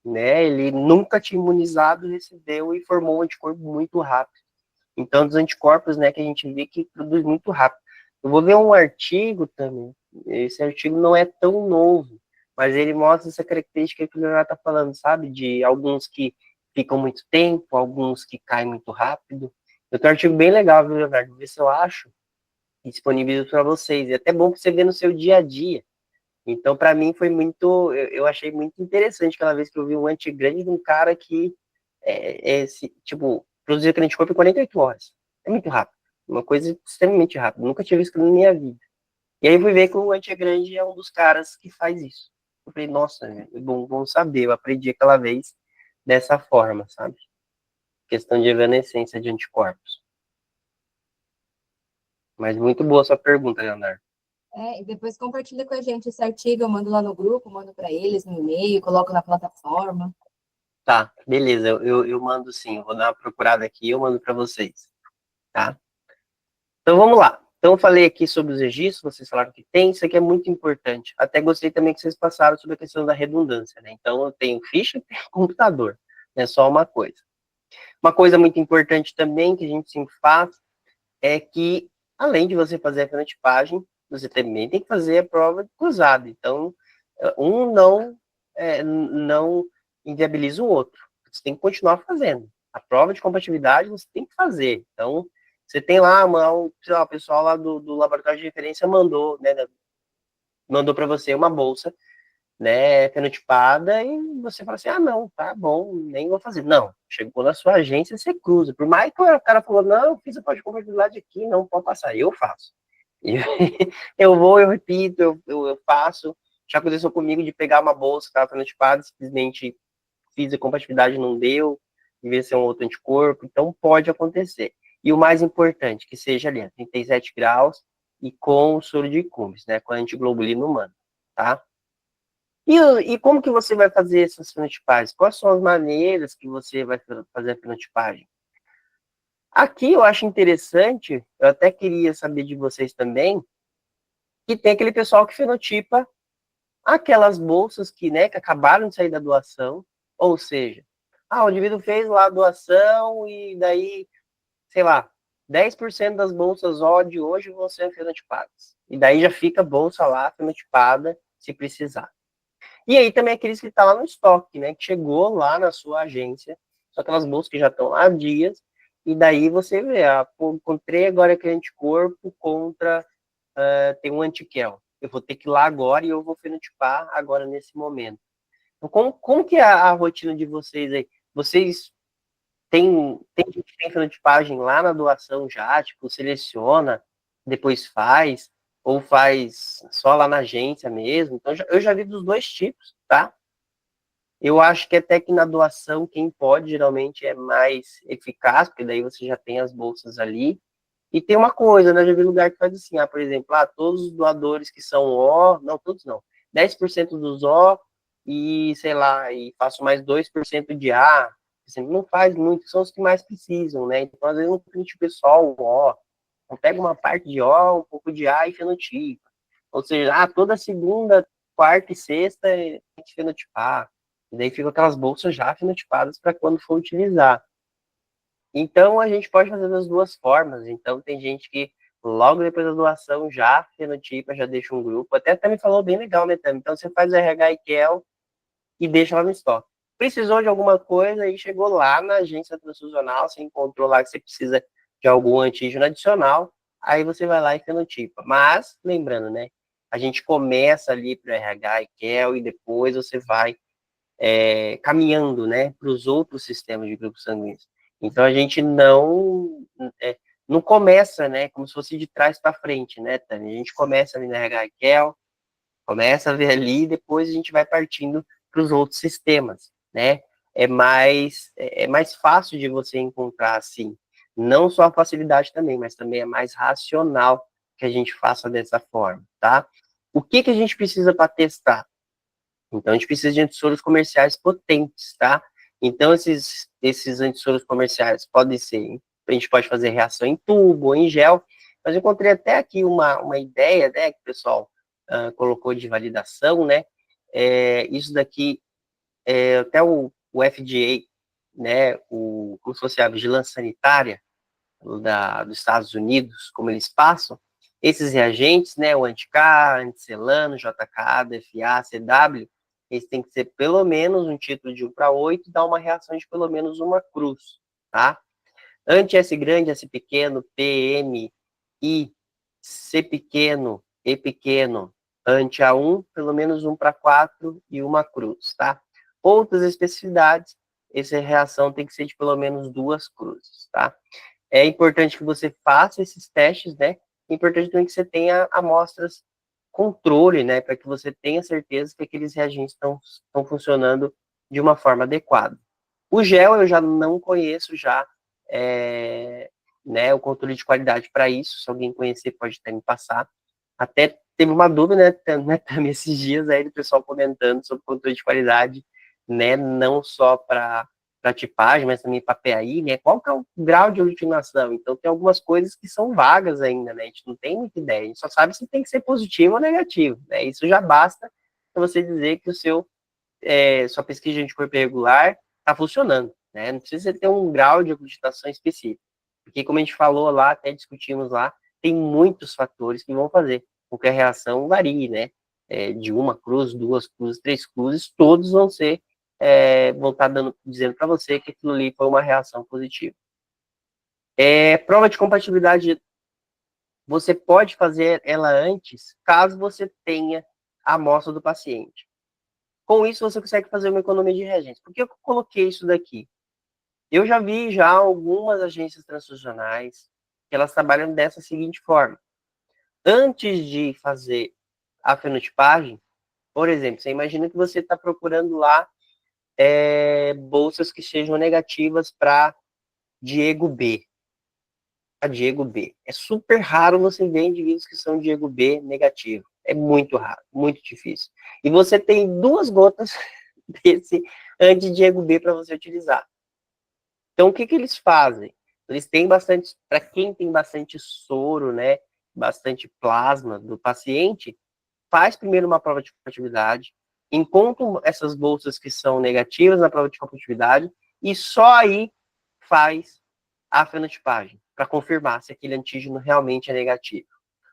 né? Ele nunca tinha imunizado, recebeu e formou um anticorpo muito rápido. Então, dos anticorpos, né, que a gente vê que produz muito rápido. Eu vou ver um artigo também, esse artigo não é tão novo, mas ele mostra essa característica que o Leonardo está falando, sabe? De alguns que ficam muito tempo, alguns que caem muito rápido. Eu tenho um artigo bem legal, viu, Leonardo? Vou ver se eu acho e disponibilizo para vocês. É até bom para você ver no seu dia a dia. Então, para mim, foi muito. Eu achei muito interessante aquela vez que eu vi um antigrande de um cara que, tipo, produzia aquele anticorpo em 48 horas. É muito rápido. Uma coisa extremamente rápida. Nunca tinha visto na minha vida. E aí fui ver que o antigrande é um dos caras que faz isso. Eu falei, nossa, é bom saber. Eu aprendi aquela vez dessa forma, sabe? Questão de evanescência de anticorpos. Mas muito boa a sua pergunta, Leonardo. E depois compartilha com a gente esse artigo, eu mando lá no grupo, mando para eles no e-mail, coloco na plataforma. Tá, beleza, eu mando sim, eu vou dar uma procurada aqui e eu mando para vocês, tá? Então vamos lá. Então eu falei aqui sobre os registros, vocês falaram que tem, isso aqui é muito importante. Até gostei também que vocês passaram sobre a questão da redundância, né? Então eu tenho ficha e tenho computador, não é só uma coisa. Uma coisa muito importante também que a gente sempre faz é que, além de você fazer a fenotipagem, você também tem que fazer a prova de cruzado. Então, um não inviabiliza o outro. Você tem que continuar fazendo. A prova de compatibilidade você tem que fazer. Então, você tem lá, sei lá, o pessoal lá do laboratório de referência mandou, né, mandou para você uma bolsa, né, fenotipada, e você fala assim, ah, não, tá bom, nem vou fazer. Não, chegou na sua agência, você cruza. Por mais que o cara falou, não, eu fiz a prova de compatibilidade aqui, não pode passar. Eu faço. Eu vou, eu repito, eu faço. Já aconteceu comigo de pegar uma bolsa que estava fenotipada, simplesmente fiz a compatibilidade, não deu, devia ser um outro anticorpo, então pode acontecer. E o mais importante, que seja ali, 37 graus e com soro de Cumbres, né, com a antiglobulina humana, tá? E como que você vai fazer essas fenotipagens? Quais são as maneiras que você vai fazer a fenotipagem? Aqui eu acho interessante, eu até queria saber de vocês também, que tem aquele pessoal que fenotipa aquelas bolsas que, né, que acabaram de sair da doação, ou seja, o indivíduo fez lá a doação e daí, sei lá, 10% das bolsas O de hoje vão ser fenotipadas. E daí já fica a bolsa lá fenotipada, se precisar. E aí também aqueles que estão lá no estoque, né, que chegou lá na sua agência, são aquelas bolsas que já estão lá há dias, e daí você vê, encontrei agora aquele anticorpo contra, tem um antiquel. Eu vou ter que ir lá agora e eu vou fenotipar agora nesse momento. Então, como que é a rotina de vocês aí? Vocês tem gente que tem fenotipagem lá na doação já, tipo, seleciona, depois faz, ou faz só lá na agência mesmo. Então, eu já vi dos dois tipos, tá? Eu acho que até que na doação, quem pode, geralmente, é mais eficaz, porque daí você já tem as bolsas ali. E tem uma coisa, né? Já vi lugar que faz assim, por exemplo, todos os doadores que são O, não, todos não, 10% dos O e, sei lá, e faço mais 2% de A, assim, não faz muito, são os que mais precisam, né? Então, às vezes, um print pessoal, ó, então, pega uma parte de O, um pouco de A e fenotipa. Ou seja, toda segunda, quarta e sexta tem que fenotipar. E daí ficam aquelas bolsas já fenotipadas para quando for utilizar. Então, a gente pode fazer das duas formas. Então, tem gente que logo depois da doação já fenotipa, já deixa um grupo. Até me falou bem legal, né, Tami? Então, você faz o RH e QL e deixa lá no estoque. Precisou de alguma coisa e chegou lá na agência transfusional, você encontrou lá que você precisa de algum antígeno adicional, aí você vai lá e fenotipa. Mas, lembrando, né, a gente começa ali para o RH e QL e depois você vai caminhando, né, para os outros sistemas de grupos sanguíneos. Então, a gente não começa, né, como se fosse de trás para frente, né, Tânia? A gente começa ali na RH e QL, começa a ver ali e depois a gente vai partindo para os outros sistemas, né? É mais fácil de você encontrar assim, não só a facilidade também, mas também é mais racional que a gente faça dessa forma, tá? O que a gente precisa para testar? Então, a gente precisa de antissoros comerciais potentes, tá? Então, esses antissoros comerciais podem ser, a gente pode fazer reação em tubo ou em gel, mas eu encontrei até aqui uma ideia, né, que o pessoal colocou de validação, né? Isso daqui, até o FDA, né, como se fosse a vigilância sanitária dos Estados Unidos, como eles passam, esses reagentes, né, o anti-K, anticelano, JK, DFA, CW, eles têm que ser pelo menos um título de 1 para 8 e dar uma reação de pelo menos uma cruz, tá? Anti-S grande, S pequeno, PM, I, C pequeno, E pequeno, anti-A1, pelo menos 1 para 4 e uma cruz, tá? Outras especificidades, essa reação tem que ser de pelo menos 2 cruzes, tá? É importante que você faça esses testes, né? É importante também que você tenha amostras controle, né? Para que você tenha certeza que aqueles reagentes estão funcionando de uma forma adequada. O gel eu já não conheço já, né, o controle de qualidade para isso. Se alguém conhecer, pode até me passar. Até teve uma dúvida, né, também esses dias aí do pessoal comentando sobre controle de qualidade, né, não só para tipagem, mas também para PAI, né? Qual que é o grau de aglutinação? Então, tem algumas coisas que são vagas ainda, né? A gente não tem muita ideia. A gente só sabe se tem que ser positivo ou negativo, né? Isso já basta para você dizer que sua pesquisa de corpo irregular está funcionando, né? Não precisa ter um grau de aglutinação específico. Porque, como a gente falou lá, até discutimos lá, tem muitos fatores que vão fazer com que a reação varie, né? De uma cruz, 2 cruzes, 3 cruzes, todos vão estar dizendo para você que aquilo ali foi uma reação positiva. Prova de compatibilidade, você pode fazer ela antes, caso você tenha a amostra do paciente. Com isso, você consegue fazer uma economia de reagentes. Por que eu coloquei isso daqui? Eu já vi algumas agências transfusionais que elas trabalham dessa seguinte forma. Antes de fazer a fenotipagem, por exemplo, você imagina que você está procurando lá bolsas que sejam negativas para Diego B. A Diego B. É super raro você ver indivíduos que são Diego B negativo. É muito raro, muito difícil. E você tem 2 gotas desse anti-Diego B para você utilizar. Então, o que eles fazem? Eles têm bastante, para quem tem bastante soro, né, bastante plasma do paciente, faz primeiro uma prova de compatibilidade, encontra essas bolsas que são negativas na prova de compatibilidade e só aí faz a fenotipagem, para confirmar se aquele antígeno realmente é negativo.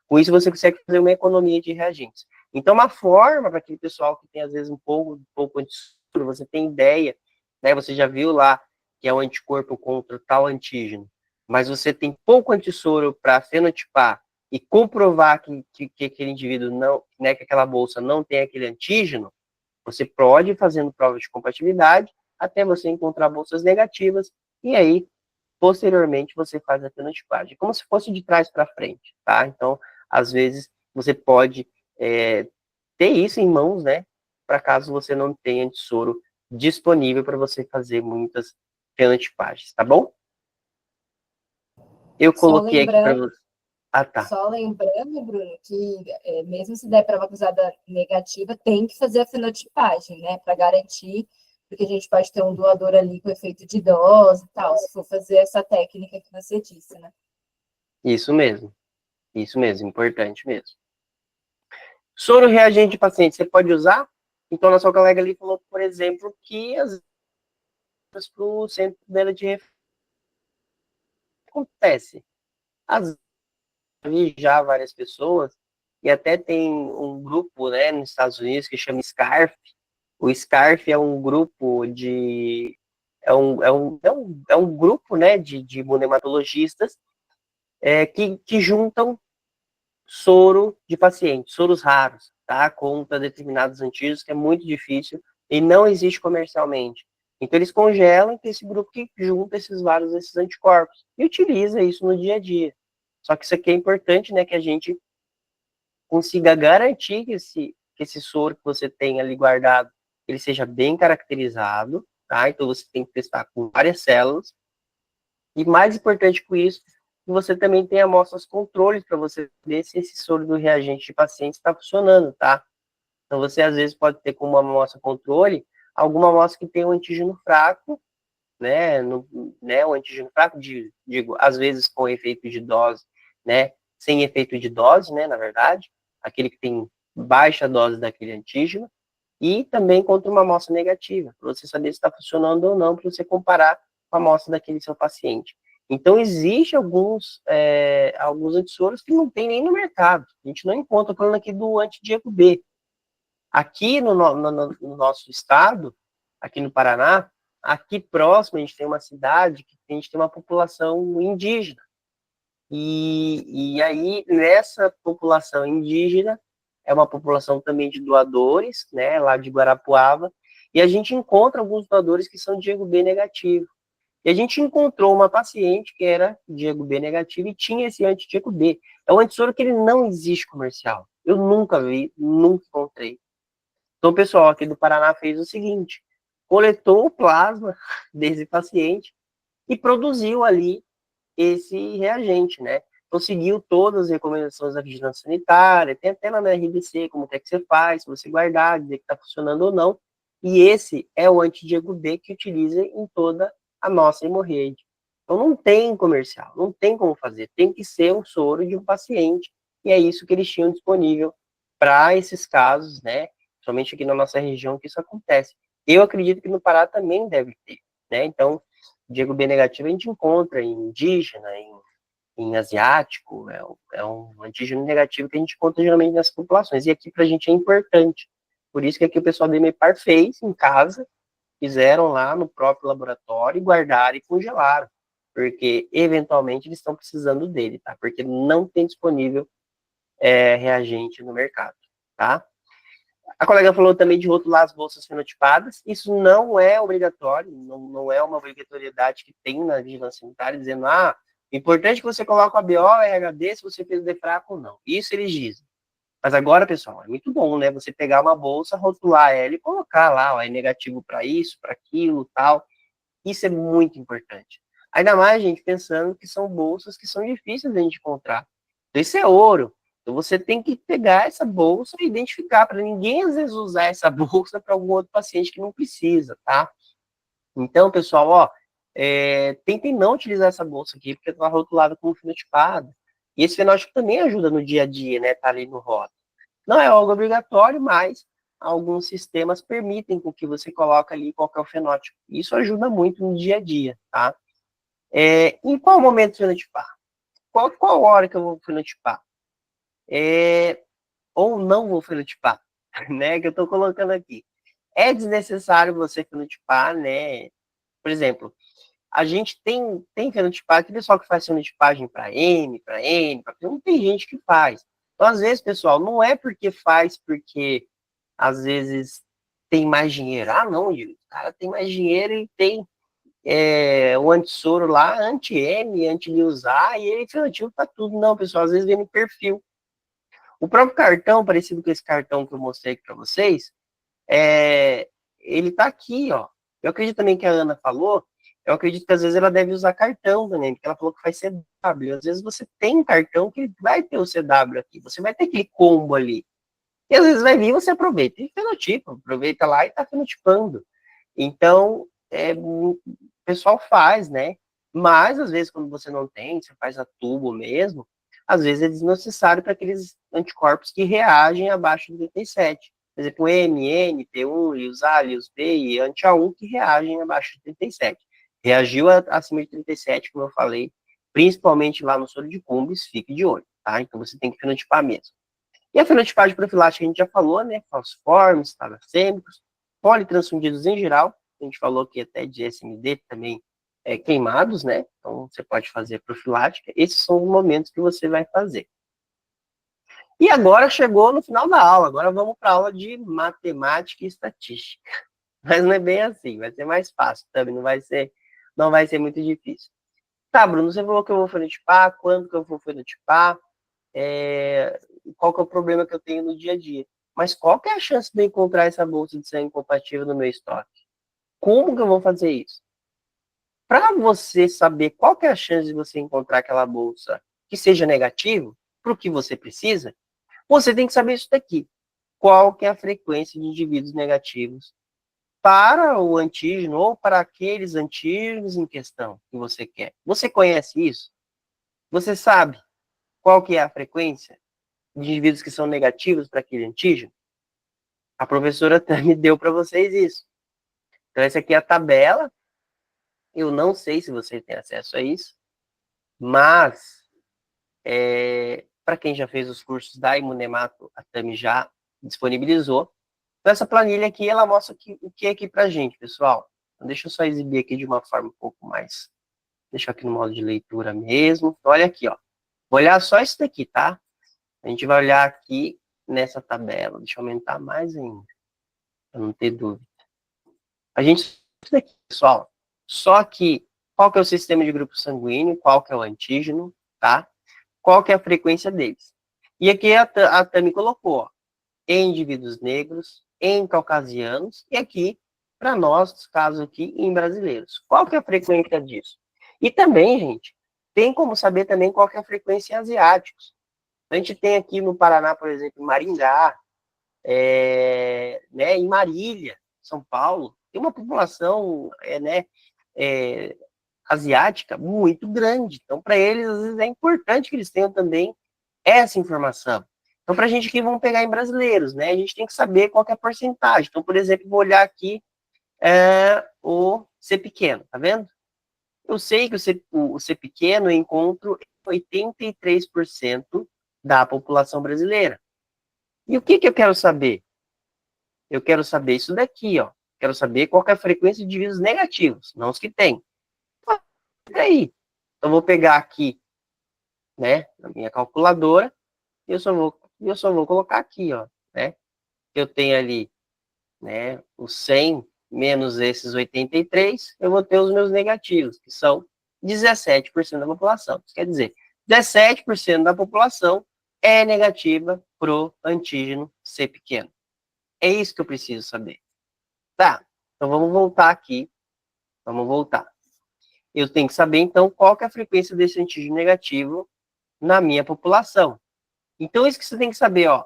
Com isso, você consegue fazer uma economia de reagentes. Então, uma forma para aquele pessoal que tem, às vezes, um pouco antissoro, você tem ideia, né? Você já viu lá que é o anticorpo contra tal antígeno, mas você tem pouco antissoro para fenotipar e comprovar que aquele indivíduo não, né, que aquela bolsa não tem aquele antígeno, você pode ir fazendo provas de compatibilidade até você encontrar bolsas negativas e aí, posteriormente, você faz a fenotipagem, como se fosse de trás para frente, tá? Então, às vezes, você pode ter isso em mãos, né? Para caso você não tenha antissoro disponível para você fazer muitas fenotipagens, tá bom? Eu Só coloquei aqui para lembrando, você. Ah, tá. Só lembrando, Bruno, que mesmo se der prova cruzada negativa, tem que fazer a fenotipagem, né? Para garantir, porque a gente pode ter um doador ali com efeito de dose e tal, se for fazer essa técnica que você disse, né? Isso mesmo, importante mesmo. Soro reagente de paciente, você pode usar? Então, a sua colega ali falou, por exemplo, que as para o centro dela de referência. Acontece. Às vezes, já várias pessoas, e até tem um grupo, né, nos Estados Unidos que chama SCARF. O SCARF é um grupo de... É um grupo, né, de imunematologistas que juntam soro de pacientes, soros raros, tá? Contra determinados antígenos, que é muito difícil e não existe comercialmente. Então, eles congelam esse grupo que junta esses anticorpos e utiliza isso no dia a dia. Só que isso aqui é importante, né, que a gente consiga garantir que esse soro que você tem ali guardado, ele seja bem caracterizado, tá? Então, você tem que testar com várias células. E mais importante que isso, você também tem amostras controles para você ver se esse soro do reagente de paciente está funcionando, tá? Então, você às vezes pode ter como amostra controle alguma amostra que tem um antígeno fraco, né? O antígeno fraco, digo, às vezes com efeito de dose, né? Sem efeito de dose, né? Na verdade, aquele que tem baixa dose daquele antígeno, e também contra uma amostra negativa, para você saber se está funcionando ou não, para você comparar com a amostra daquele seu paciente. Então, existe alguns antissoros que não tem nem no mercado. A gente não encontra, falando aqui do anti-Diego B. Aqui no nosso estado, aqui no Paraná, aqui próximo, a gente tem uma cidade que a gente tem uma população indígena. E aí, nessa população indígena, é uma população também de doadores, né, lá de Guarapuava, e a gente encontra alguns doadores que são Diego B negativo. E a gente encontrou uma paciente que era Diego B negativo e tinha esse anti-Diego B. É um antissoro que ele não existe comercial. Eu nunca vi, nunca encontrei. Então, o pessoal aqui do Paraná fez o seguinte, coletou o plasma desse paciente e produziu ali esse reagente, né? Então, seguiu todas as recomendações da vigilância sanitária, tem até lá na RDC como é que você faz, se você guardar, dizer que está funcionando ou não. E esse é o anti-Diego B que utiliza em toda a nossa hemorroide. Então, não tem comercial, não tem como fazer, tem que ser um soro de um paciente, e é isso que eles tinham disponível para esses casos, né? Somente aqui na nossa região que isso acontece. Eu acredito que no Pará também deve ter, né? Então, Diego B negativo a gente encontra em indígena, em asiático, é um antígeno negativo que a gente encontra geralmente nessas populações. E aqui para a gente é importante. Por isso que aqui o pessoal da EMEPAR fez em casa, fizeram lá no próprio laboratório, guardaram e congelaram. Porque eventualmente eles estão precisando dele, tá? Porque não tem disponível reagente no mercado, tá? A colega falou também de rotular as bolsas fenotipadas. Isso não é obrigatório, não é uma obrigatoriedade que tem na vigilância sanitária, dizendo, importante que você coloque o ABO, RHD, se você fez o DEFRAC ou não. Isso eles dizem. Mas agora, pessoal, é muito bom, né? Você pegar uma bolsa, rotular ela e colocar lá, ó, é negativo para isso, para aquilo, tal. Isso é muito importante. Ainda mais, gente, pensando que são bolsas que são difíceis de a gente encontrar. Então, isso é ouro. Então, você tem que pegar essa bolsa e identificar, para ninguém, às vezes, usar essa bolsa para algum outro paciente que não precisa, tá? Então, pessoal, ó, tentem não utilizar essa bolsa aqui, porque está rotulada como fenotipada. E esse fenótipo também ajuda no dia a dia, né? Tá ali no rótulo. Não é algo obrigatório, mas alguns sistemas permitem com que você coloque ali qual que é o fenótipo. Isso ajuda muito no dia a dia, tá? Em qual momento fenotipar? Qual hora que eu vou fenotipar? Ou não vou fenotipar, né? Que eu estou colocando aqui. É desnecessário você fenotipar, né? Por exemplo, a gente tem fenotipagem, tem pessoal que faz fenotipagem para M, para N, não tem gente que faz. Então, às vezes, pessoal, não é porque faz, porque às vezes tem mais dinheiro. Não, o cara tem mais dinheiro e tem o antissoro lá, anti-M, anti-Leusa, e ele fenotipo para tudo. Não, pessoal, às vezes vem no perfil. O próprio cartão, parecido com esse cartão que eu mostrei aqui para vocês, ele tá aqui, ó. Eu acredito também que a Ana falou Eu acredito que às vezes ela deve usar cartão também, porque ela falou que faz CW. Às vezes você tem um cartão que vai ter o CW aqui, você vai ter aquele combo ali. E às vezes vai vir e você aproveita e fenotipa, aproveita lá e tá fenotipando. Então, o pessoal faz, né? Mas, às vezes, quando você não tem, você faz a tubo mesmo, às vezes é desnecessário para aqueles anticorpos que reagem abaixo de 37. Por exemplo, o M, N, T1, Lius A, Lius B e anti-A1 que reagem abaixo de 37. Reagiu acima de 37, como eu falei, principalmente lá no soro de Cumbres, fique de olho, tá? Então você tem que fenotipar mesmo. E a fenotipagem profilática a gente já falou, né? Falciformes, talassêmicos, politransfundidos em geral. A gente falou que até de SMD também queimados, né? Então você pode fazer profilática. Esses são os momentos que você vai fazer. E agora chegou no final da aula. Agora vamos para a aula de matemática e estatística. Mas não é bem assim, vai ser mais fácil também, não vai ser muito difícil. Tá, Bruno, você falou que eu vou fenotipar, quando que eu vou fenotipar? Qual que é o problema que eu tenho no dia a dia. Mas qual que é a chance de eu encontrar essa bolsa de sangue compatível no meu estoque? Como que eu vou fazer isso? Para você saber qual que é a chance de você encontrar aquela bolsa que seja negativo, para o que você precisa, você tem que saber isso daqui. Qual que é a frequência de indivíduos negativos para o antígeno ou para aqueles antígenos em questão que você quer. Você conhece isso? Você sabe qual que é a frequência de indivíduos que são negativos para aquele antígeno? A professora me deu para vocês isso. Então, essa aqui é a tabela. Eu não sei se você tem acesso a isso, mas para quem já fez os cursos da Imunemato, a Tami já disponibilizou. Então, essa planilha aqui, ela mostra o que é aqui para a gente, pessoal. Então, deixa eu só exibir aqui de uma forma um pouco mais... Deixa eu aqui no modo de leitura mesmo. Então, olha aqui, ó. Vou olhar só isso daqui, tá? A gente vai olhar aqui nessa tabela. Deixa eu aumentar mais ainda, para não ter dúvida. A gente, isso daqui, pessoal, só que qual que é o sistema de grupo sanguíneo, qual que é o antígeno, tá? Qual que é a frequência deles. E aqui a Tami colocou, ó, em indivíduos negros, em caucasianos, e aqui, para nós, caso aqui, em brasileiros. Qual que é a frequência disso? E também, gente, tem como saber também qual que é a frequência em asiáticos. A gente tem aqui no Paraná, por exemplo, Maringá, né, em Marília, São Paulo, tem uma população asiática muito grande. Então, para eles, às vezes, é importante que eles tenham também essa informação. Então, para a gente aqui, vamos pegar em brasileiros, né? A gente tem que saber qual que é a porcentagem. Então, por exemplo, vou olhar aqui o C pequeno, tá vendo? Eu sei que o C pequeno eu encontro 83% da população brasileira. E o que eu quero saber? Eu quero saber isso daqui, ó. Quero saber qual que é a frequência de indivíduos negativos, não os que tem. Aí, então vou pegar aqui, né, na minha calculadora, e eu só vou colocar aqui, ó, né? Eu tenho ali, né, os 100 menos esses 83, eu vou ter os meus negativos, que são 17% da população. Isso quer dizer, 17% da população é negativa pro antígeno C pequeno. É isso que eu preciso saber. Tá, então vamos voltar aqui. Vamos voltar. Eu tenho que saber, então, qual que é a frequência desse antígeno negativo na minha população. Então, isso que você tem que saber, ó.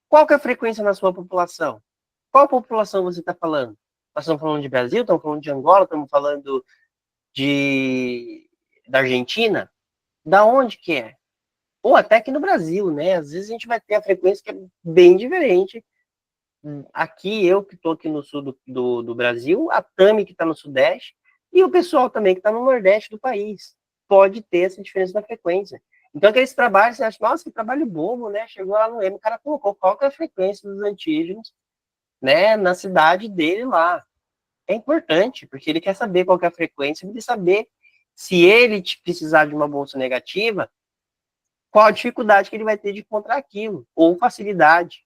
Qual que é a frequência na sua população? Qual população você está falando? Nós estamos falando de Brasil, estamos falando de Angola, estamos falando da Argentina? Da onde que é? Ou até aqui no Brasil, né? Às vezes a gente vai ter a frequência que é bem diferente. Aqui, eu que estou aqui no sul do Brasil, a Tami que está no sudeste, e o pessoal também que está no nordeste do país. Pode ter essa diferença da frequência. Então, aqueles trabalhos, você acha, nossa, que trabalho bobo, né? Chegou lá no EMA, o cara colocou qual que é a frequência dos antígenos, né, na cidade dele lá. É importante, porque ele quer saber qual que é a frequência, ele quer saber se ele precisar de uma bolsa negativa, qual a dificuldade que ele vai ter de encontrar aquilo, ou facilidade.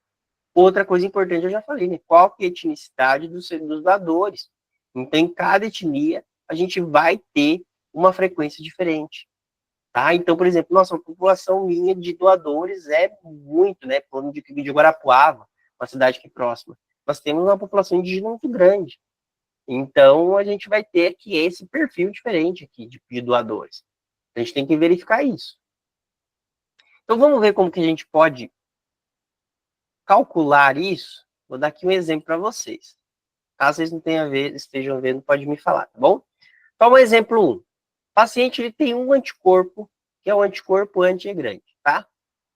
Outra coisa importante, eu já falei, né? Qual que é a etnicidade dos doadores. Então, em cada etnia, a gente vai ter uma frequência diferente. Tá? Então, por exemplo, nossa, a população minha de doadores é muito, né? Falando de Guarapuava, uma cidade aqui próxima. Nós temos uma população indígena muito grande. Então, a gente vai ter aqui esse perfil diferente aqui de doadores. A gente tem que verificar isso. Então, vamos ver como que a gente pode calcular isso. Vou dar aqui um exemplo para vocês. Caso vocês não tenham estejam vendo, pode me falar, tá bom? Então, exemplo 1. O paciente ele tem um anticorpo, que é o anticorpo anti-grande, tá?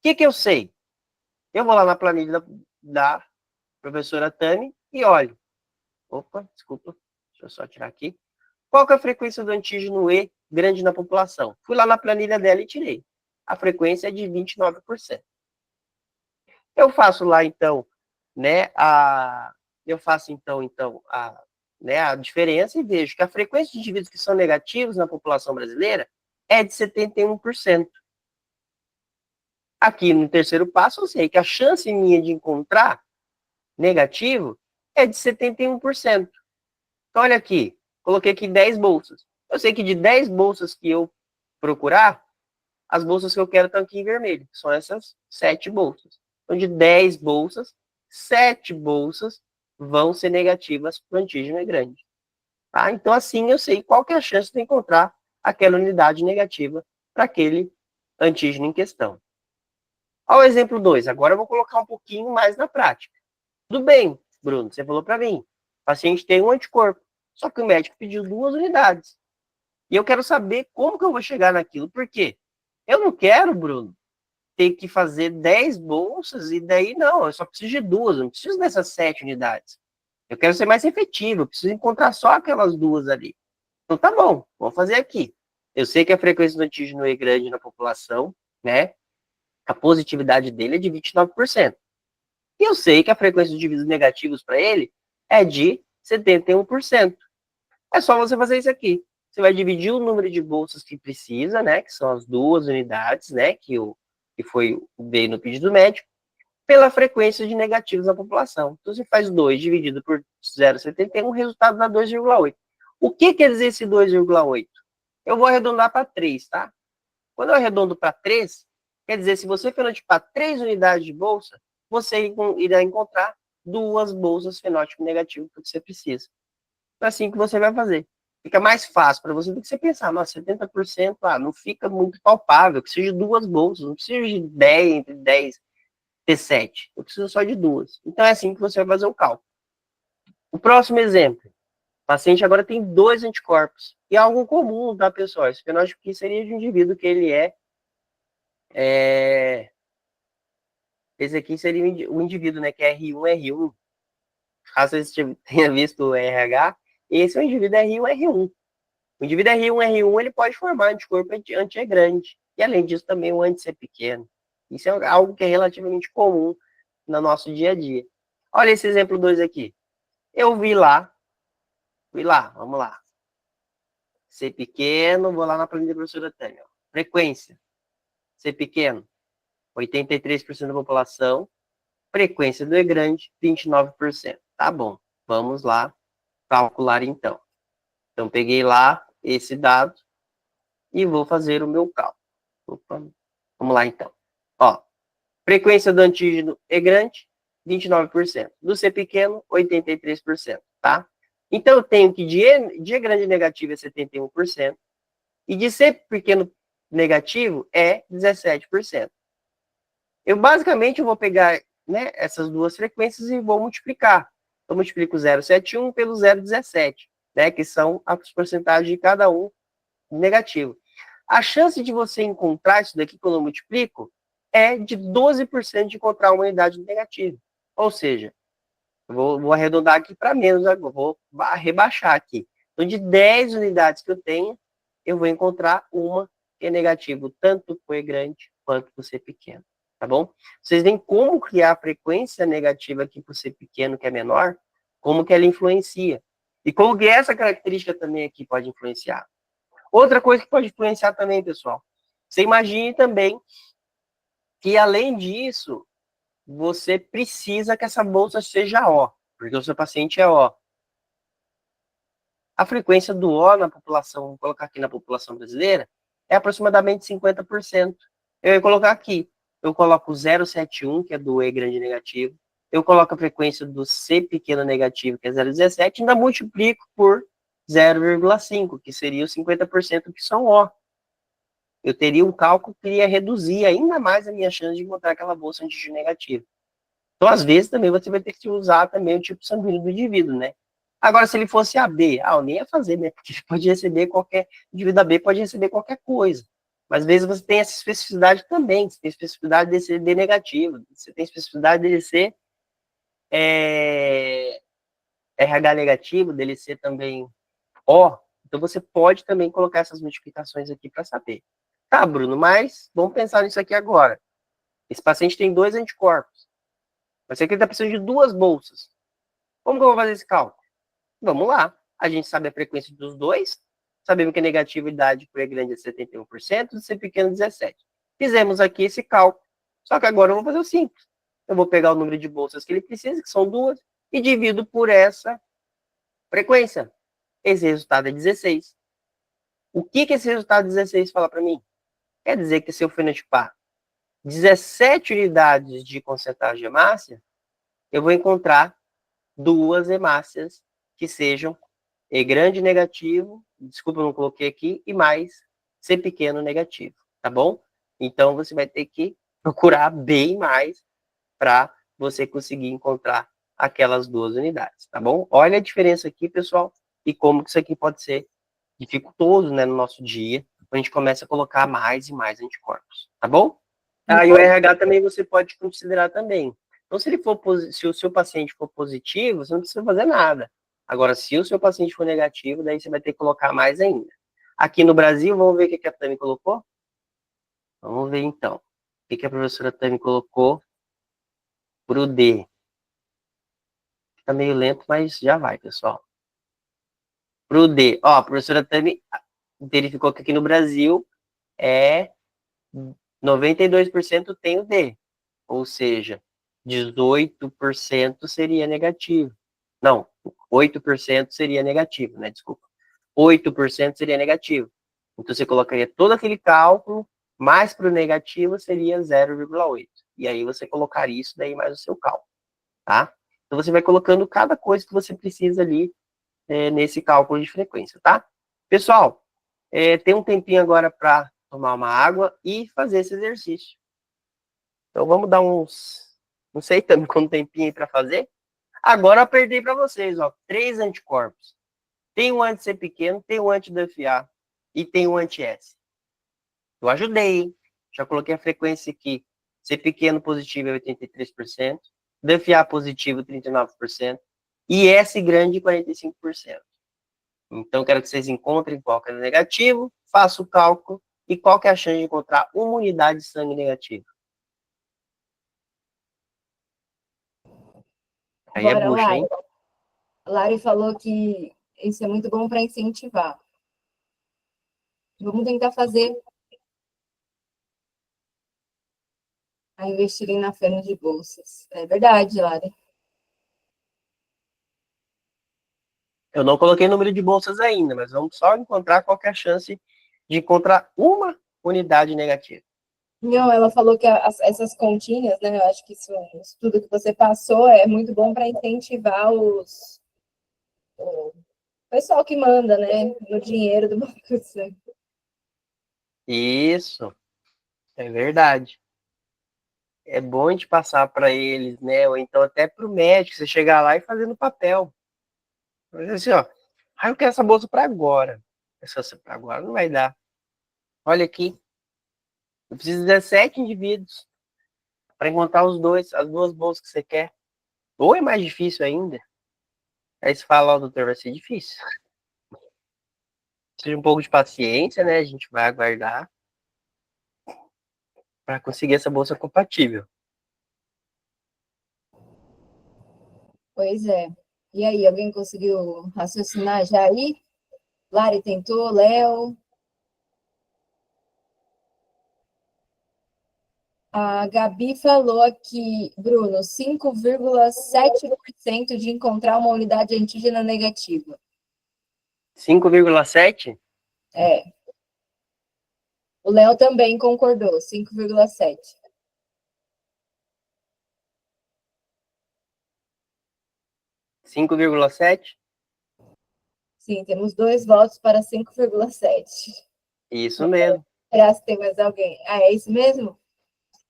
O que eu sei? Eu vou lá na planilha da professora Tami e olho. Opa, desculpa. Deixa eu só tirar aqui. Qual que é a frequência do antígeno E grande na população? Fui lá na planilha dela e tirei. A frequência é de 29%. Eu faço lá, então, né, a diferença e vejo que a frequência de indivíduos que são negativos na população brasileira é de 71%. Aqui no terceiro passo, eu sei que a chance minha de encontrar negativo é de 71%. Então, olha aqui, coloquei aqui 10 bolsas. Eu sei que de 10 bolsas que eu procurar, as bolsas que eu quero estão aqui em vermelho, são essas 7 bolsas. Então, de 10 bolsas, 7 bolsas vão ser negativas para o antígeno E grande. Tá? Então, assim, eu sei qual que é a chance de encontrar aquela unidade negativa para aquele antígeno em questão. Olha o exemplo 2. Agora eu vou colocar um pouquinho mais na prática. Tudo bem, Bruno, você falou para mim. O paciente tem um anticorpo, só que o médico pediu 2 unidades. E eu quero saber como que eu vou chegar naquilo. Por quê? Eu não quero, Bruno, ter que fazer 10 bolsas e daí não, eu só preciso de 2, eu não preciso dessas 7 unidades. Eu quero ser mais efetivo, eu preciso encontrar só aquelas 2 ali. Então tá bom, vamos fazer aqui. Eu sei que a frequência do antígeno E grande na população, né? A positividade dele é de 29%. E eu sei que a frequência de indivíduos negativos para ele é de 71%. É só você fazer isso aqui. Você vai dividir o número de bolsas que precisa, né? Que são as 2 unidades, né? Que veio no pedido médico, pela frequência de negativos na população. Então, você faz 2 dividido por 0,71, o resultado dá 2,8. O que quer dizer esse 2,8? Eu vou arredondar para 3, tá? Quando eu arredondo para 3, quer dizer, se você fenotipar 3 unidades de bolsa, você irá encontrar 2 bolsas fenótipo negativo que você precisa. É assim que você vai fazer. Fica mais fácil para você do que você pensar, nossa, 70%, não fica muito palpável, eu preciso de 2 bolsas, não preciso de 10, entre 10 e 7, eu preciso só de 2. Então é assim que você vai fazer o cálculo. O próximo exemplo, o paciente agora tem 2 anticorpos, e é algo comum, tá, pessoal? Esse fenótipo aqui seria de um indivíduo que ele esse aqui seria o indivíduo, né, que é R1, caso você tenha visto o RH, esse é o indivíduo R1. O indivíduo R1, ele pode formar anticorpo anti-E grande. E, além disso, também o anti-C pequeno. Isso é algo que é relativamente comum no nosso dia a dia. Olha esse exemplo 2 aqui. Eu fui lá, vamos lá. C pequeno, vou lá na planilha da professora Tânia. Frequência, C pequeno, 83% da população. Frequência do E grande, 29%. Tá bom, vamos lá calcular então. Então, peguei lá esse dado e vou fazer o meu cálculo. Opa. Vamos lá, então. Ó, frequência do antígeno E grande, 29%. Do C pequeno, 83%, tá? Então, eu tenho que de E grande negativo é 71%, e de C pequeno negativo é 17%. Basicamente, eu vou pegar, né, essas 2 frequências e vou multiplicar. Eu multiplico 0,71 pelo 0,17, né, que são as porcentagens de cada um negativo. A chance de você encontrar isso daqui, quando eu multiplico, é de 12% de encontrar uma unidade negativa. Ou seja, eu vou arredondar aqui para menos, agora, vou rebaixar aqui. Então, de 10 unidades que eu tenho, eu vou encontrar uma que é negativo, tanto com E grande quanto com C pequeno. Tá bom? Vocês veem como criar a frequência negativa aqui por C pequeno, que é menor, como que ela influencia. E como que essa característica também aqui pode influenciar. Outra coisa que pode influenciar também, pessoal, você imagine também que, além disso, você precisa que essa bolsa seja O, porque o seu paciente é O. A frequência do O na população, vou colocar aqui na população brasileira, é aproximadamente 50%. Eu ia colocar aqui, eu coloco 0,71, que é do E grande negativo, eu coloco a frequência do C pequeno negativo, que é 0,17, e ainda multiplico por 0,5, que seria os 50% que são O. Eu teria um cálculo que iria reduzir ainda mais a minha chance de encontrar aquela bolsa antígeno negativa. Então, às vezes, também você vai ter que usar também o tipo sanguíneo do indivíduo, né? Agora, se ele fosse AB, eu nem ia fazer, né? Porque pode receber qualquer... O indivíduo AB pode receber qualquer coisa. Mas, às vezes, você tem essa especificidade também. Você tem especificidade de ser D negativo. Você tem especificidade de ser RH negativo, dele ser também O. Então, você pode também colocar essas multiplicações aqui para saber. Tá, Bruno, mas vamos pensar nisso aqui agora. Esse paciente tem 2 anticorpos. Mas aqui ele está precisando de 2 bolsas. Como que eu vou fazer esse cálculo? Vamos lá. A gente sabe a frequência dos dois. Sabemos que a negatividade por E grande é 71%, e C pequeno 17%. Fizemos aqui esse cálculo. Só que agora eu vou fazer o simples. Eu vou pegar o número de bolsas que ele precisa, que são 2, e divido por essa frequência. Esse resultado é 16. O que esse resultado 16 fala para mim? Quer dizer que se eu fenotipar 17 unidades de concentragem de hemácia, eu vou encontrar 2 hemácias que sejam E grande negativo, desculpa, eu não coloquei aqui, e mais C pequeno negativo, tá bom? Então, você vai ter que procurar bem mais para você conseguir encontrar aquelas 2 unidades, tá bom? Olha a diferença aqui, pessoal, e como que isso aqui pode ser dificultoso, né, no nosso dia, a gente começa a colocar mais e mais anticorpos, tá bom? E o RH também você pode considerar também. Então, se o seu paciente for positivo, você não precisa fazer nada. Agora, se o seu paciente for negativo, daí você vai ter que colocar mais ainda. Aqui no Brasil, vamos ver o que a Tami colocou? Vamos ver, então. O que a professora Tami colocou para o D? Está meio lento, mas já vai, pessoal. Para o D. Ó, a professora Tami verificou que aqui no Brasil 92% tem o D. Ou seja, 18% seria negativo. Não, 8% seria negativo, né? Desculpa. 8% seria negativo. Então, você colocaria todo aquele cálculo, mais para o negativo seria 0,8. E aí, você colocaria isso daí mais o seu cálculo, tá? Então, você vai colocando cada coisa que você precisa ali nesse cálculo de frequência, tá? Pessoal, tem um tempinho agora para tomar uma água e fazer esse exercício. Então, vamos dar não sei também quanto tempinho aí para fazer. Agora, eu perdi para vocês, ó, 3 anticorpos. Tem um anti-C pequeno, tem um anti-DFA e tem um anti-S. Eu ajudei, hein? Já coloquei a frequência aqui. C pequeno positivo é 83%, DFA positivo 39% e S grande 45%. Então, quero que vocês encontrem qual que é o negativo, faça o cálculo e qual que é a chance de encontrar uma unidade de sangue negativa. Aí é Bora, bucha, Lari. hein? A Lari falou que isso é muito bom para incentivar. Vamos tentar fazer a investirem na fenda de bolsas. É verdade, Lari. Eu não coloquei número de bolsas ainda, mas vamos só encontrar qual que é a chance de encontrar uma unidade negativa. Não, ela falou que essas continhas, né? Eu acho que isso, o estudo que você passou é muito bom para incentivar o pessoal que manda, né? No dinheiro do Banco do Sangue. Isso, é verdade. É bom a gente passar para eles, né? Ou então até para o médico, você chegar lá e fazer no papel. Mas assim, ó, eu quero essa bolsa para agora. Essa para agora não vai dar. Olha aqui, eu preciso de 17 indivíduos para encontrar as 2 bolsas que você quer. Ou é mais difícil ainda. Aí você fala, ó, doutor, vai ser difícil. Precisa de um pouco de paciência, né? A gente vai aguardar para conseguir essa bolsa compatível. Pois é. E aí, alguém conseguiu raciocinar já aí? Lari tentou, Léo. A Gabi falou aqui, Bruno, 5,7% de encontrar uma unidade antígena negativa. 5,7? É. O Léo também concordou, 5,7%. 5,7? Sim, temos 2 votos para 5,7. Isso mesmo. Será que tem mais alguém? Ah, é isso mesmo?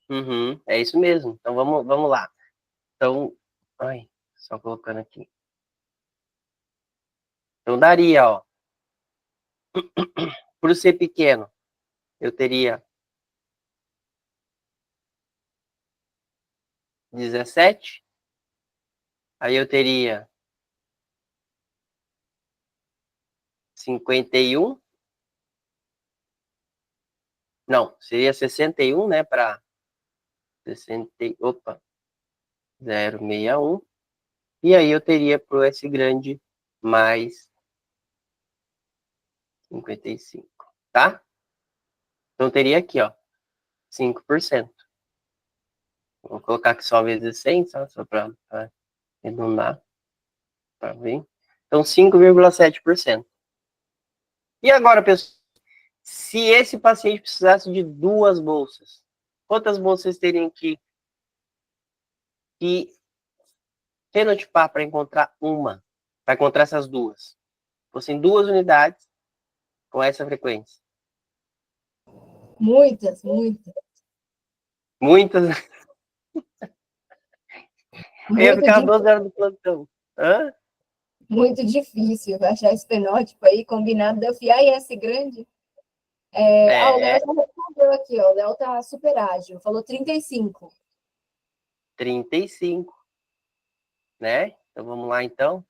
Uhum, é isso mesmo. Então vamos lá. Então, ai, só colocando aqui. Então daria, ó, por ser pequeno, eu teria 17. Aí eu teria 51. Não, seria 61, né, para 60, opa, 0,61. E aí eu teria pro S grande mais 55, tá? Então teria aqui, ó, 5%. Vou colocar aqui só vezes 100, só para arredondar, para ver. Então, 5,7%. E agora, pessoal, se esse paciente precisasse de 2 bolsas, quantas bolsas teriam que fenotipar para encontrar uma? Para encontrar essas duas? Fossem 2 unidades com essa frequência. Muitas, muitas. Muitas. Eu ia Muito, ficar 12 horas do plantão. Hã? muito difícil achar esse fenótipo aí combinado da FIA e S grande. O Léo É, já respondeu aqui, ó. O Léo tá super ágil, falou 35. 35, né? Então vamos lá, então.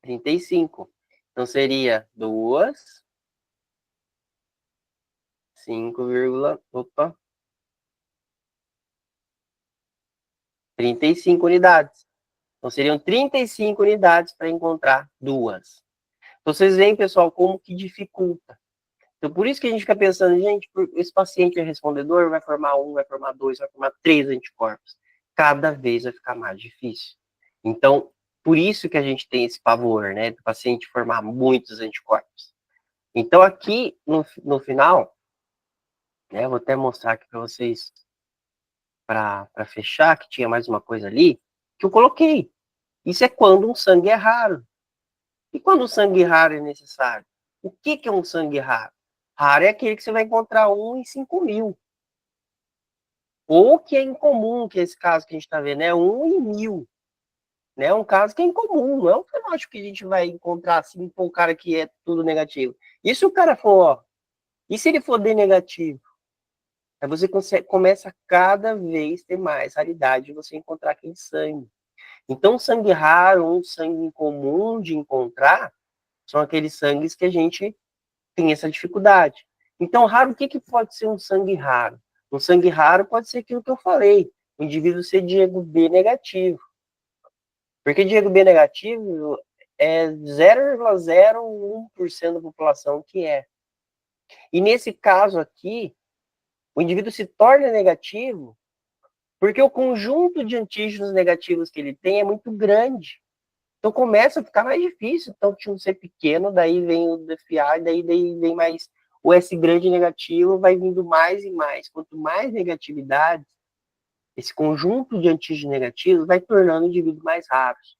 35. Então seria 2, 5, opa, 35 unidades. Então seriam 35 unidades para encontrar duas. Então vocês veem, pessoal, como que dificulta. Então por isso que a gente fica pensando, gente, esse paciente é respondedor, vai formar 1, vai formar 2, vai formar 3 anticorpos. Cada vez vai ficar mais difícil. Então, por isso que a gente tem esse pavor, né, do paciente formar muitos anticorpos. Então aqui, no final, né, vou até mostrar aqui para vocês, para fechar, que tinha mais uma coisa ali, que eu coloquei. Isso é quando um sangue é raro. E quando o sangue raro é necessário? O que é um sangue raro? Raro é aquele que você vai encontrar 1 em 5.000. Ou que é incomum, que é esse caso que a gente está vendo, é 1 em 1.000. Né? É um caso que é incomum, não é um fenótipo que a gente vai encontrar assim com um cara que é tudo negativo. E se o cara for, ó, e se ele for D negativo? Aí você começa a cada vez ter mais raridade de você encontrar aquele sangue. Então, sangue raro, um sangue incomum de encontrar, são aqueles sangues que a gente tem essa dificuldade. Então, raro, o que pode ser um sangue raro? Um sangue raro pode ser aquilo que eu falei, o indivíduo ser Diego B negativo. Porque Diego B negativo é 0,01% da população que é. E nesse caso aqui, o indivíduo se torna negativo porque o conjunto de antígenos negativos que ele tem é muito grande. Então começa a ficar mais difícil. Então tinha um C pequeno, daí vem o DFA, daí vem mais o S grande negativo, vai vindo mais e mais. Quanto mais negatividade, esse conjunto de antígenos negativos vai tornando indivíduos mais raros.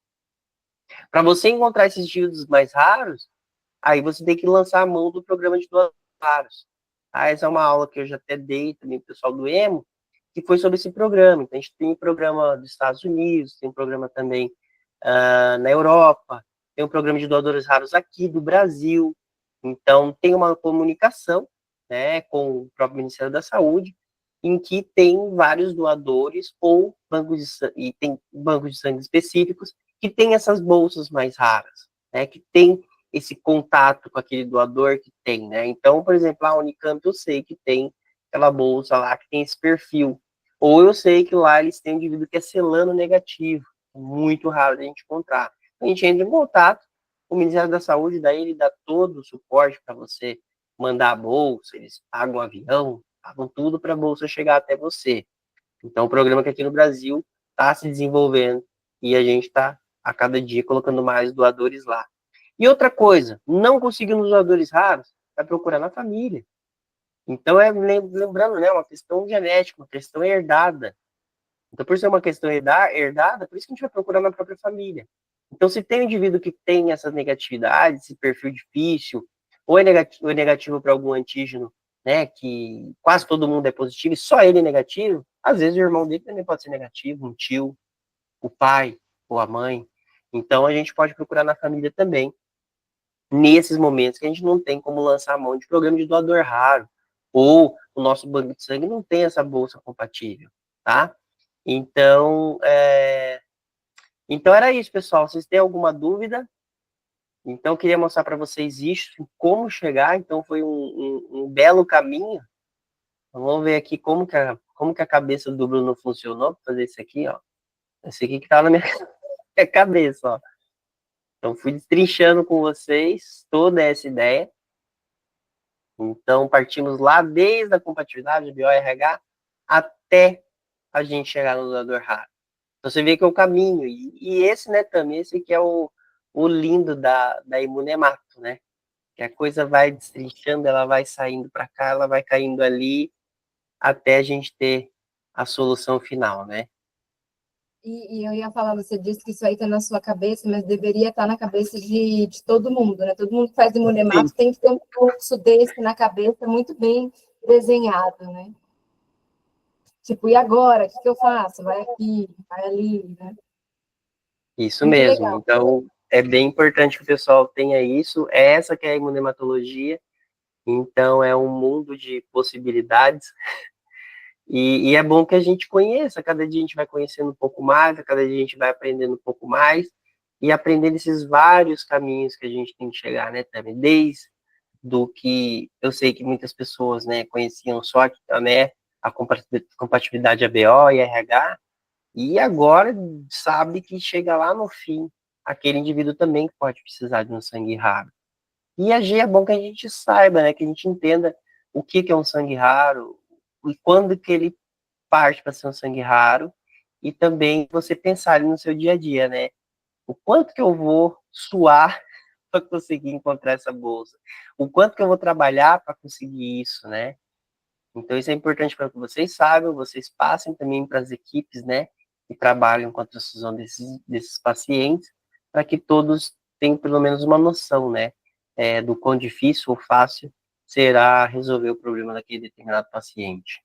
Para você encontrar esses indivíduos mais raros, aí você tem que lançar a mão do programa de doadores raros. Essa é uma aula que eu já até dei também para o pessoal do EMO, que foi sobre esse programa. Então, a gente tem um programa dos Estados Unidos, tem um programa também na Europa, tem um programa de doadores raros aqui do Brasil. Então, tem uma comunicação, né, com o próprio Ministério da Saúde, em que tem vários doadores ou bancos de sangue, e tem bancos de sangue específicos que tem essas bolsas mais raras, né, que tem esse contato com aquele doador que tem, né? Então, por exemplo, a Unicamp eu sei que tem aquela bolsa lá que tem esse perfil. Ou eu sei que lá eles têm um indivíduo que é celano negativo, muito raro de a gente encontrar. A gente entra em contato, o Ministério da Saúde, daí ele dá todo o suporte para você mandar a bolsa, eles pagam o avião, pagam tudo para a bolsa chegar até você. Então, o programa que aqui no Brasil está se desenvolvendo e a gente está, a cada dia, colocando mais doadores lá. E outra coisa, não conseguindo doadores raros, vai procurar na família. Então, lembrando, né, uma questão genética, uma questão herdada. Então, por ser uma questão herdada, por isso que a gente vai procurar na própria família. Então, se tem um indivíduo que tem essa negatividade, esse perfil difícil, ou é negativo para algum antígeno, né, que quase todo mundo é positivo e só ele é negativo, às vezes o irmão dele também pode ser negativo, um tio, o pai ou a mãe. Então, a gente pode procurar na família também, nesses momentos que a gente não tem como lançar a mão de programa de doador raro, ou o nosso banco de sangue não tem essa bolsa compatível, tá? Então, então era isso, pessoal. Vocês têm alguma dúvida? Então, eu queria mostrar para vocês isso, como chegar. Então, foi um belo caminho. Vamos ver aqui como que a cabeça do Bruno funcionou para fazer isso aqui, ó. Esse aqui que tá na minha cabeça, ó. Então, fui destrinchando com vocês toda essa ideia. Então, partimos lá desde a compatibilidade, BioRH, até a gente chegar no doador raro. Então, você vê que é o caminho. E esse, né, também, esse que é o lindo da Imunemato, né? Que a coisa vai destrinchando, ela vai saindo para cá, ela vai caindo ali, até a gente ter a solução final, né? E eu ia falar, você disse que isso aí está na sua cabeça, mas deveria estar na cabeça de todo mundo, né? Todo mundo que faz imunemato tem que ter um fluxo desse na cabeça muito bem desenhado, né? Tipo, e agora? O que eu faço? Vai aqui, vai ali, né? Isso Muito mesmo. legal. Então, é bem importante que o pessoal tenha isso. É essa que é a imunematologia. Então, é um mundo de possibilidades. E é bom que a gente conheça. Cada dia a gente vai conhecendo um pouco mais, a cada dia a gente vai aprendendo um pouco mais e aprendendo esses vários caminhos que a gente tem que chegar, né, também. Desde do que eu sei que muitas pessoas, né, conheciam só, né, a compatibilidade ABO e RH, e agora sabe que chega lá no fim aquele indivíduo também que pode precisar de um sangue raro. E a G é bom que a gente saiba, né, que a gente entenda o que é um sangue raro e quando que ele parte para ser um sangue raro, e também você pensar ali no seu dia a dia, né? O quanto que eu vou suar para conseguir encontrar essa bolsa? O quanto que eu vou trabalhar para conseguir isso, né? Então, isso é importante para que vocês saibam, vocês passem também para as equipes, né, que trabalham com a transfusão desses pacientes, para que todos tenham pelo menos uma noção, né, do quão difícil ou fácil será resolver o problema daquele determinado paciente.